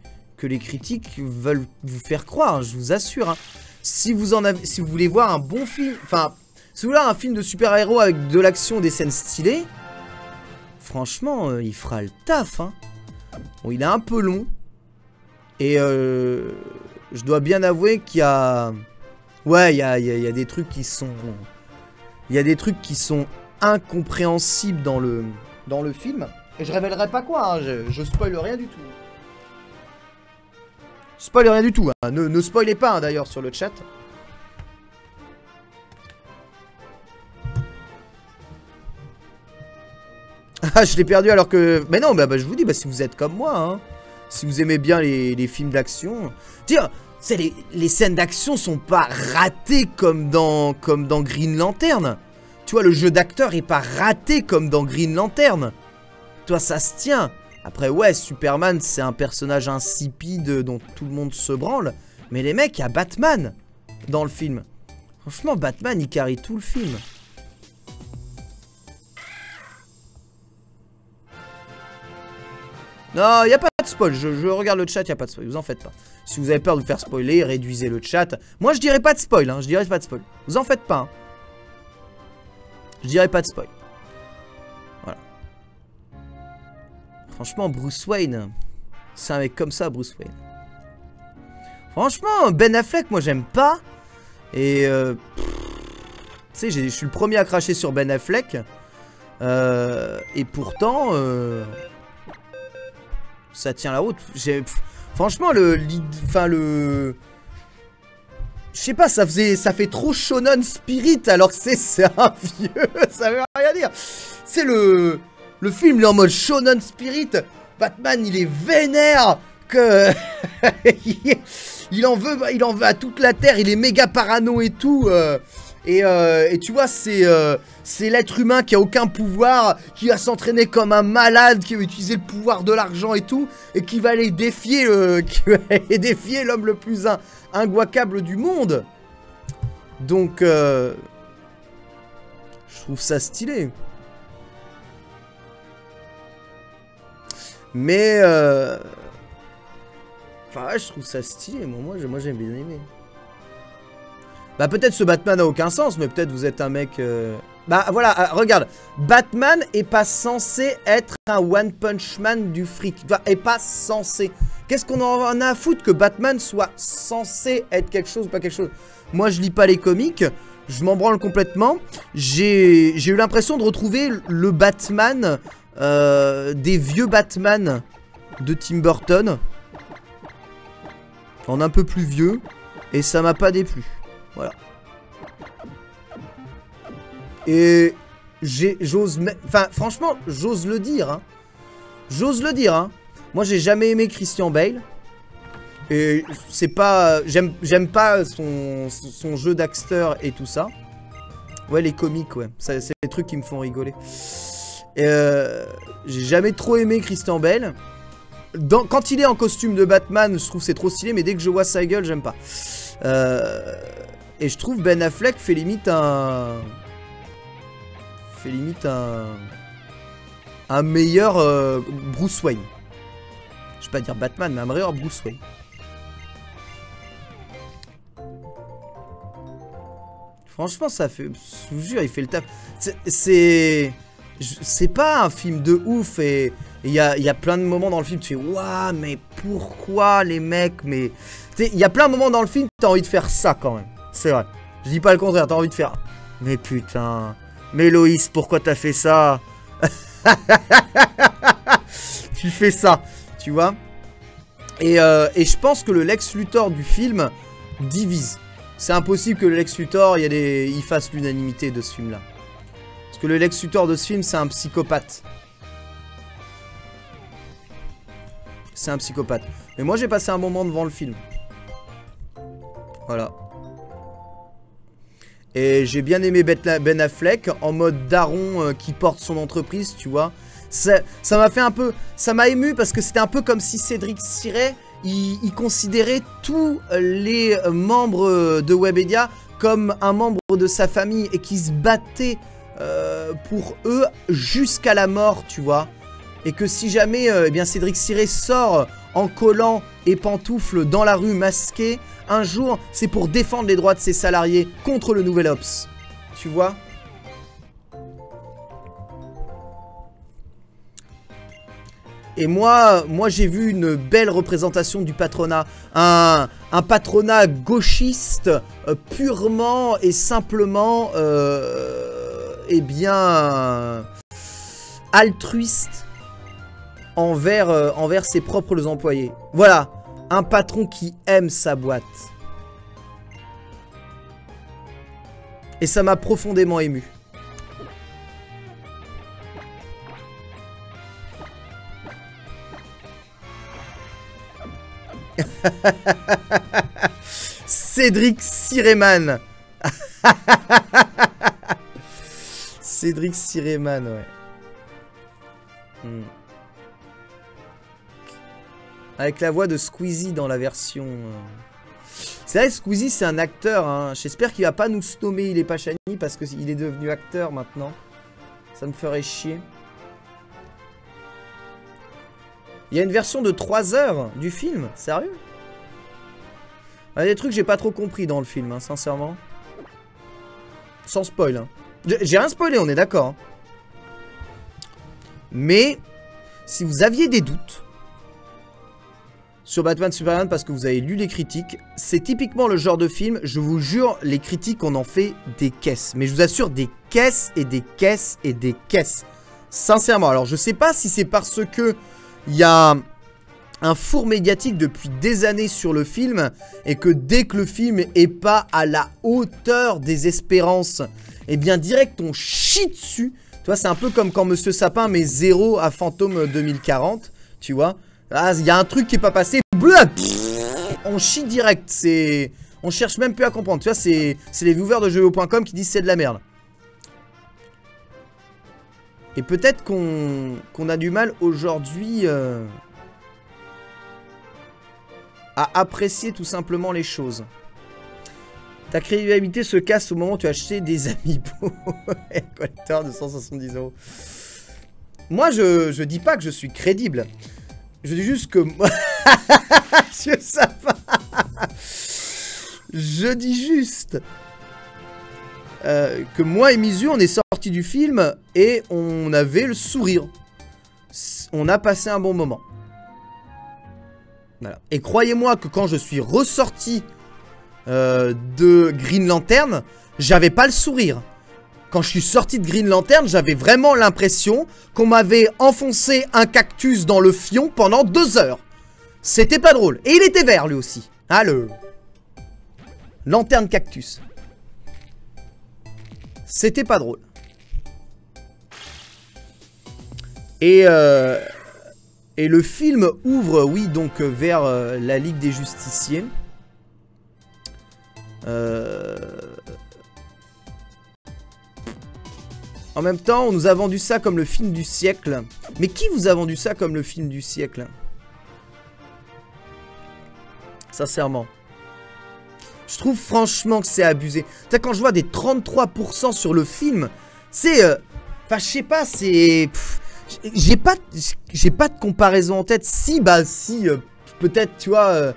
critiques veulent vous faire croire, je vous assure. Hein. Si vous voulez voir un bon film, enfin, Si vous voulez un film de super-héros avec de l'action, des scènes stylées, franchement, il fera le taf, hein. Bon, il est un peu long. Et je dois bien avouer qu'il y a... Ouais, il y a des trucs qui sont... Il y a des trucs qui sont incompréhensibles dans le film. Et je révélerai pas quoi, hein, je spoil rien du tout. Je spoil rien du tout, hein. Ne spoilez pas, hein, d'ailleurs, sur le chat. Ah, je l'ai perdu alors que... Mais non, bah, je vous dis, bah, si vous êtes comme moi, hein, si vous aimez bien les films d'action... Tiens, les scènes d'action sont pas ratées comme dans Green Lantern. Tu vois, le jeu d'acteur est pas raté comme dans Green Lantern. Toi, ça se tient. Après, ouais, Superman, c'est un personnage insipide dont tout le monde se branle. Mais les mecs, il y a Batman dans le film. Franchement, Batman, il carry tout le film. Non, il n'y a pas de spoil. Je regarde le chat, il n'y a pas de spoil. Vous en faites pas. Si vous avez peur de vous faire spoiler, réduisez le chat. Moi, je dirais pas de spoil. Hein. Je dirais pas de spoil. Vous en faites pas. Hein. Je dirais pas de spoil. Voilà. Franchement, Bruce Wayne. C'est un mec comme ça, Bruce Wayne. Franchement, Ben Affleck, moi, j'aime pas. Et... tu sais, je suis le premier à cracher sur Ben Affleck. Et pourtant... ça tient la route. Franchement, je sais pas, ça fait trop shonen spirit alors que c'est un vieux, ça veut rien dire. C'est le film, il est en mode shonen spirit. Batman, il est vénère que il en veut à toute la terre, il est méga parano et tout. Et tu vois, c'est l'être humain qui a aucun pouvoir, qui va s'entraîner comme un malade, qui va utiliser le pouvoir de l'argent et tout, et qui va aller défier, l'homme le plus inguacable du monde. Donc, je trouve ça stylé. Mais, enfin, ouais, je trouve ça stylé. Moi j'aime bien aimer. Bah peut-être ce Batman n'a aucun sens, mais peut-être vous êtes un mec... Bah voilà, regarde, Batman est pas censé être un One Punch Man du fric. Est pas censé. Qu'est-ce qu'on en a à foutre que Batman soit censé être quelque chose ou pas quelque chose? Moi je lis pas les comics, je m'en branle complètement. J'ai eu l'impression de retrouver le Batman des vieux Batman de Tim Burton. En un peu plus vieux, et ça m'a pas déplu. Voilà. Et enfin, franchement, j'ose le dire. Hein. J'ose le dire. Hein. Moi, j'ai jamais aimé Christian Bale. Et c'est pas... J'aime pas son jeu d'acteur et tout ça. Ouais, les comiques, ouais. C'est les trucs qui me font rigoler. J'ai jamais trop aimé Christian Bale. Quand il est en costume de Batman, je trouve c'est trop stylé. Mais dès que je vois sa gueule, j'aime pas. Et je trouve Ben Affleck fait limite un meilleur Bruce Wayne. Je vais pas dire Batman, mais un meilleur Bruce Wayne. Franchement, ça fait... Je vous jure, il fait le taf. C'est pas un film de ouf. Et il y a plein de moments dans le film, tu fais... Waouh, mais pourquoi les mecs, mais... Il y a plein de moments dans le film, t'as envie de faire ça quand même. C'est vrai. Je dis pas le contraire, t'as envie de faire... Mais putain... Mais Loïs, pourquoi t'as fait ça? Tu fais ça, tu vois. Et je pense que le Lex Luthor du film divise. C'est impossible que le Lex Luthor, il fasse l'unanimité de ce film-là. Parce que le Lex Luthor de ce film, c'est un psychopathe. C'est un psychopathe. Mais moi, j'ai passé un moment devant le film. Voilà. Et j'ai bien aimé Ben Affleck en mode daron qui porte son entreprise, tu vois. Ça m'a fait un peu... Ça m'a ému parce que c'était un peu comme si Cédric Siret, il considérait tous les membres de Webedia comme un membre de sa famille et qui se battait pour eux jusqu'à la mort, tu vois. Et que si jamais eh bien Cédric Siret sort en collant et pantoufles dans la rue masqué, un jour, c'est pour défendre les droits de ses salariés contre le nouvel Ops. Tu vois? Et moi j'ai vu une belle représentation du patronat. Un patronat gauchiste purement et simplement eh bien altruiste envers ses propres employés. Voilà, un patron qui aime sa boîte. Et ça m'a profondément ému. Cédric Sireman. Cédric Sireman, ouais. Avec la voix de Squeezie dans la version... C'est vrai, Squeezie, c'est un acteur. Hein. J'espère qu'il va pas nous nommer Il est pas Shiny parce qu'il est devenu acteur maintenant. Ça me ferait chier. Il y a une version de 3 heures du film. Sérieux? Il y a des trucs que j'ai pas trop compris dans le film, hein, sincèrement. Sans spoil. Hein. J'ai rien spoilé, on est d'accord. Hein. Mais, si vous aviez des doutes sur Batman Superman parce que vous avez lu les critiques, c'est typiquement le genre de film, je vous jure, les critiques, on en fait des caisses. Mais je vous assure, des caisses et des caisses et des caisses. Sincèrement, alors je sais pas si c'est parce que il y a un four médiatique depuis des années sur le film et que dès que le film est pas à la hauteur des espérances, eh bien direct on chie dessus. Tu vois, c'est un peu comme quand Monsieur Sapin met 0 à Fantôme 2040, tu vois. Là, il y a un truc qui est pas passé, bleu, on chie direct, c'est... On cherche même plus à comprendre, tu vois, c'est les viewers de jeuxvideo.com qui disent c'est de la merde. Et peut-être qu'on a du mal aujourd'hui à apprécier tout simplement les choses. Ta crédibilité se casse au moment où tu as acheté des amiibo. Collector de 170 €. Moi, je dis pas que je suis crédible. Je dis juste que... Monsieur Sapin. Je dis juste... que moi et Mizu, on est sortis du film et on avait le sourire. On a passé un bon moment. Voilà. Et croyez-moi que quand je suis ressorti de Green Lantern, j'avais pas le sourire. Quand je suis sorti de Green Lantern, j'avais vraiment l'impression qu'on m'avait enfoncé un cactus dans le fion pendant 2 heures. C'était pas drôle. Et il était vert lui aussi. Ah, le... Lanterne cactus. C'était pas drôle. Et le film ouvre, oui, donc vers la Ligue des Justiciers. En même temps, on nous a vendu ça comme le film du siècle. Mais qui vous a vendu ça comme le film du siècle? Sincèrement. Je trouve franchement que c'est abusé. Tu sais, quand je vois des 33% sur le film, c'est... Enfin, je sais pas, c'est... J'ai pas de comparaison en tête. Si, bah, si, peut-être, tu vois...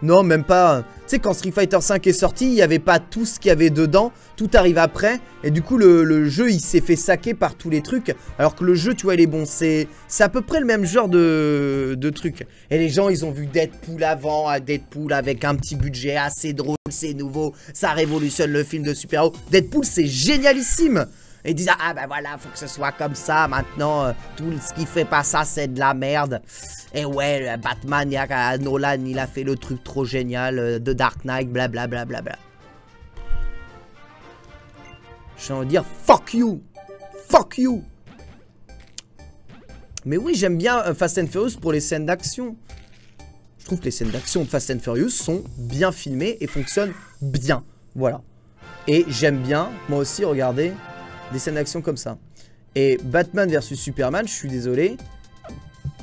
non, même pas... Tu sais, quand Street Fighter V est sorti, il n'y avait pas tout ce qu'il y avait dedans. Tout arrive après. Et du coup, le jeu, il s'est fait saquer par tous les trucs. Alors que le jeu, tu vois, il est bon. C'est à peu près le même genre de truc. Et les gens, ils ont vu Deadpool avant. Deadpool avec un petit budget assez drôle. C'est nouveau. Ça révolutionne le film de super-héros. Deadpool, c'est génialissime. Et ils disent, ah ben voilà, faut que ce soit comme ça. Maintenant, tout ce qui fait pas ça, c'est de la merde. Et ouais, Batman, Nolan, il a fait le truc trop génial de Dark Knight, blablabla. J'ai envie de dire, fuck you. Fuck you. Mais oui, j'aime bien Fast and Furious pour les scènes d'action. Je trouve que les scènes d'action de Fast and Furious sont bien filmées et fonctionnent bien. Voilà. Et j'aime bien, moi aussi, regarder des scènes d'action comme ça. Et Batman versus Superman, je suis désolé,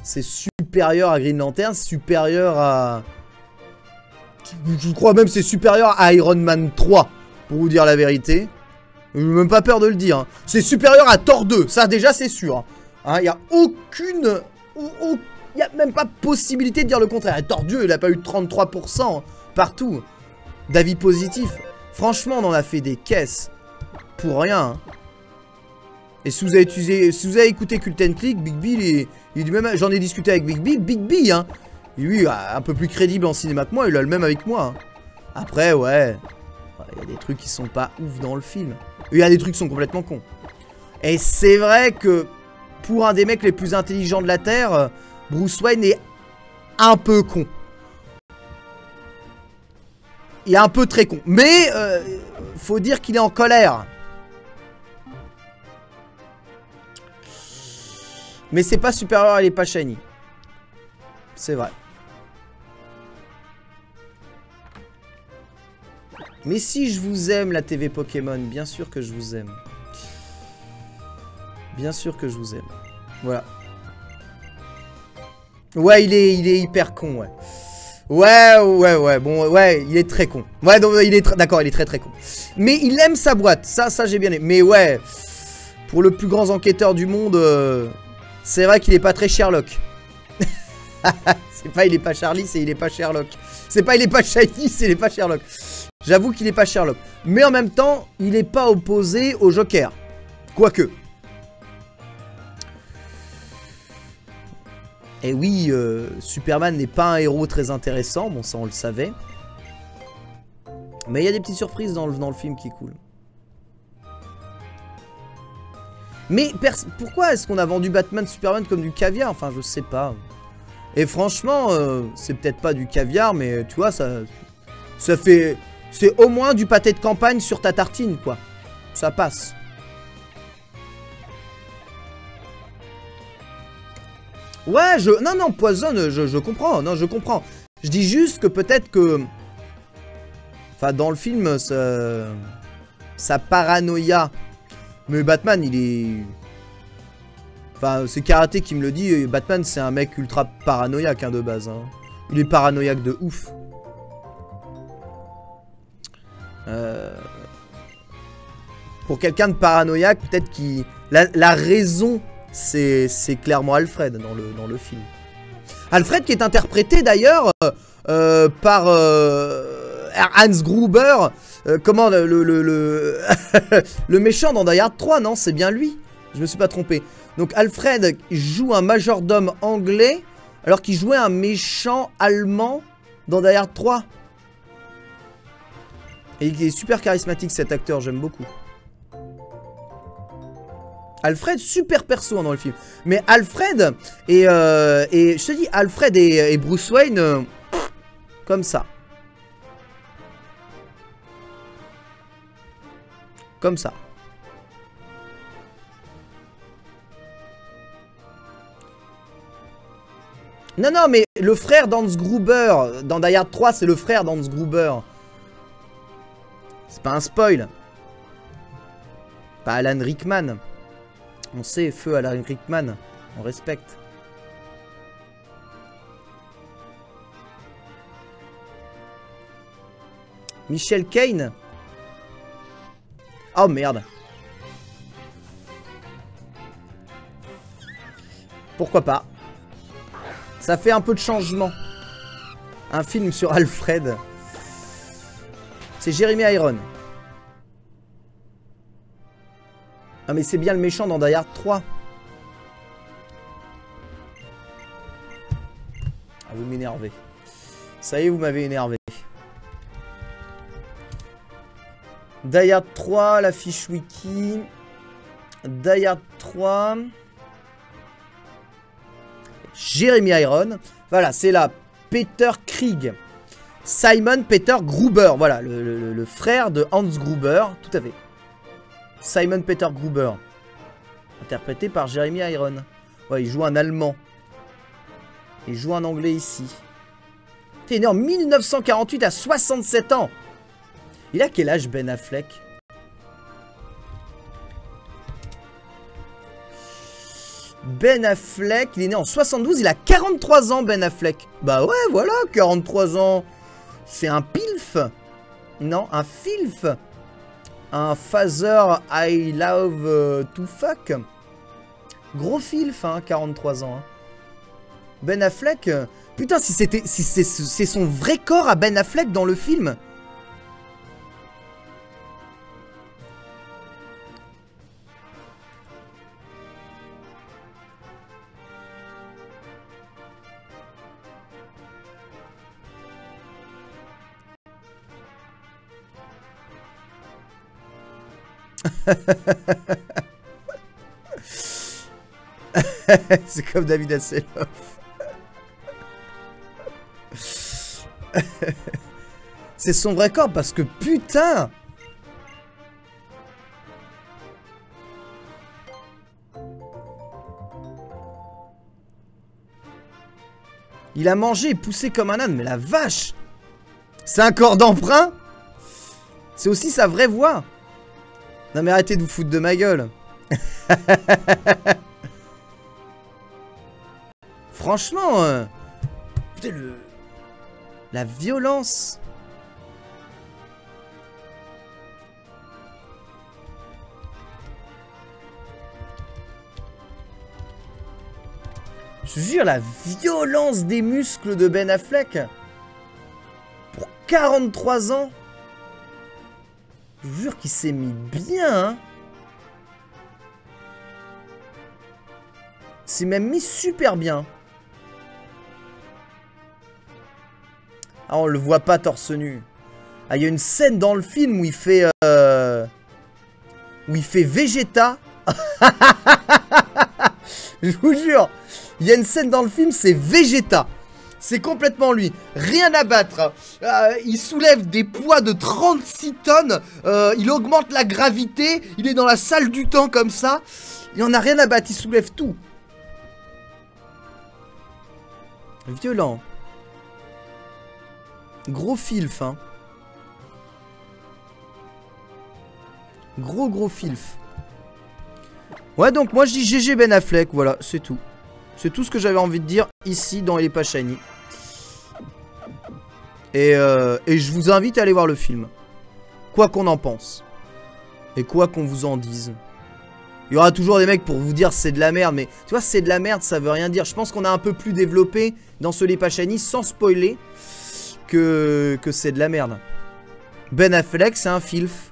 c'est supérieur à Green Lantern, supérieur à... Je crois même c'est supérieur à Iron Man 3, pour vous dire la vérité. J'ai même pas peur de le dire. Hein. C'est supérieur à Thor 2, ça déjà c'est sûr. Il n'y a aucune... Il n'y a même pas possibilité de dire le contraire. Et Thor 2, il n'a pas eu 33% partout. D'avis positif. Franchement, on en a fait des caisses. pour rien. Hein. Et si vous avez écouté Cult & Click, Big B, il est du même... J'en ai discuté avec Big B, hein. Et lui, un peu plus crédible en cinéma que moi, il a le même avec moi. Hein. Après, ouais, il y a des trucs qui sont pas ouf dans le film. Il y a des trucs qui sont complètement cons. Et c'est vrai que, pour un des mecs les plus intelligents de la Terre, Bruce Wayne est un peu con. Il est un peu très con. Mais, faut dire qu'il est en colère. Mais c'est pas supérieur, il est pas shiny. C'est vrai. Mais si je vous aime, la TV Pokémon, bien sûr que je vous aime. Bien sûr que je vous aime. Voilà. Ouais, il est hyper con, ouais. Ouais, bon, ouais, il est très con. Ouais, donc, d'accord, il est très con. Mais il aime sa boîte, ça j'ai bien aimé. Mais ouais, pour le plus grand enquêteur du monde, c'est vrai qu'il est pas très Sherlock. C'est pas il est pas Charlie, c'est il est pas Sherlock. C'est pas il est pas Shiny, c'est il est pas Sherlock. J'avoue qu'il est pas Sherlock. Mais en même temps, il est pas opposé au Joker. Quoique. Et oui, Superman n'est pas un héros très intéressant. Bon, ça on le savait. Mais il y a des petites surprises dans le film qui est cool. Mais pourquoi est-ce qu'on a vendu Batman Superman comme du caviar? Enfin, je sais pas. Et franchement, c'est peut-être pas du caviar, mais tu vois, ça fait... C'est au moins du pâté de campagne sur ta tartine, quoi. Ça passe. Ouais, non, poisonne, je comprends. Non, je comprends. Je dis juste que peut-être que... Enfin, dans le film, ça paranoïa. Mais Batman, il est... Enfin, c'est Karaté qui me le dit. Batman, c'est un mec ultra paranoïaque, hein, de base. Hein. Il est paranoïaque de ouf. Pour quelqu'un de paranoïaque, peut-être qu'il... La raison, c'est clairement Alfred dans le film. Alfred qui est interprété d'ailleurs par Hans Gruber. Comment le méchant dans Die Hard 3, non? C'est bien lui. Je me suis pas trompé. Donc Alfred joue un majordome anglais alors qu'il jouait un méchant allemand dans Die Hard 3. Et il est super charismatique cet acteur, j'aime beaucoup. Alfred, super perso dans le film. Mais Alfred et je te dis, Alfred et Bruce Wayne, comme ça. Comme ça. Non, non, mais le frère d'Hans Gruber, dans Die Hard 3, c'est le frère d'Hans Gruber. C'est pas un spoil. Pas Alan Rickman. On sait, feu Alan Rickman. On respecte. Michael Caine. Oh merde. Pourquoi pas? Ça fait un peu de changement. Un film sur Alfred. C'est Jeremy Irons. Ah mais c'est bien le méchant dans Die Hard 3. Ah vous m'énervez. Ça y est, vous m'avez énervé. Die Hard 3, la fiche wiki. Die Hard 3. Jeremy Irons. Voilà, c'est là. Peter Krieg. Simon Peter Gruber. Voilà, le frère de Hans Gruber. Tout à fait. Simon Peter Gruber. Interprété par Jeremy Irons. Ouais, il joue un Allemand. Il joue un Anglais ici. Il est né en 1948 à 67 ans. Il a quel âge Ben Affleck? Ben Affleck, il est né en 72, il a 43 ans Ben Affleck. Bah ouais, voilà, 43 ans. C'est un pilf. Non, un filf. Un father I love to fuck. Gros filf, hein, 43 ans. Hein. Ben Affleck. Putain, si c'est son vrai corps à Ben Affleck dans le film. C'est comme David Hasselhoff. C'est son vrai corps parce que putain. Il a mangé et poussé comme un âne, mais la vache. C'est un corps d'emprunt. C'est aussi sa vraie voix. Non mais arrêtez de vous foutre de ma gueule. Franchement, putain, la violence. Je vous jure, la violence des muscles de Ben Affleck. Pour 43 ans. Je vous jure qu'il s'est mis bien, hein. Il s'est même mis super bien. Ah, on le voit pas torse nu. Ah, il y a une scène dans le film où il fait... où il fait Vegeta. Je vous jure. Il y a une scène dans le film, c'est Vegeta. C'est complètement lui. Rien à battre. Il soulève des poids de 36 tonnes. Il augmente la gravité. Il est dans la salle du temps comme ça. Il en a rien à battre. Il soulève tout. Violent. Gros filf, hein. Gros filf. Ouais, donc moi je dis GG Ben Affleck. Voilà, c'est tout. C'est tout ce que j'avais envie de dire ici dans Les Pas Shiny. Et je vous invite à aller voir le film. Quoi qu'on en pense. Et quoi qu'on vous en dise. Il y aura toujours des mecs pour vous dire c'est de la merde. Mais tu vois, c'est de la merde, ça veut rien dire. Je pense qu'on a un peu plus développé dans ce Les Pas Shiny sans spoiler que c'est de la merde. Ben Affleck, c'est un filf.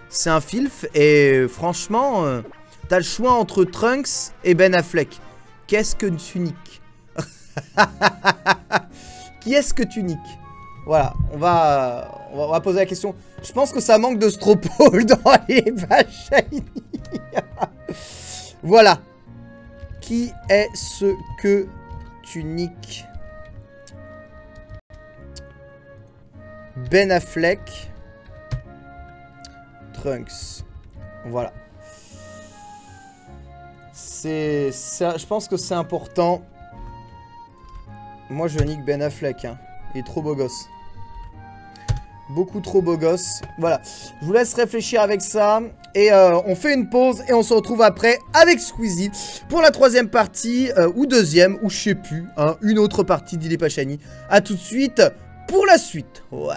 C'est un filf. Et franchement, t'as le choix entre Trunks et Ben Affleck. Qu'est-ce que tu niques? Qui est-ce que tu niques? Voilà, on va poser la question. Je pense que ça manque de Stropole dans Les Pas Shiny. Voilà. Qui est-ce que tu niques? Ben Affleck. Trunks. Voilà. Je pense que c'est important. Moi je nique Ben Affleck, hein. Il est trop beau gosse. Beaucoup trop beau gosse. Voilà. Je vous laisse réfléchir avec ça. Et on fait une pause et on se retrouve après avec Squeezie pour la troisième partie, ou deuxième, ou je sais plus, hein, une autre partie d'Il est pas Shiny. A tout de suite pour la suite. Ouais.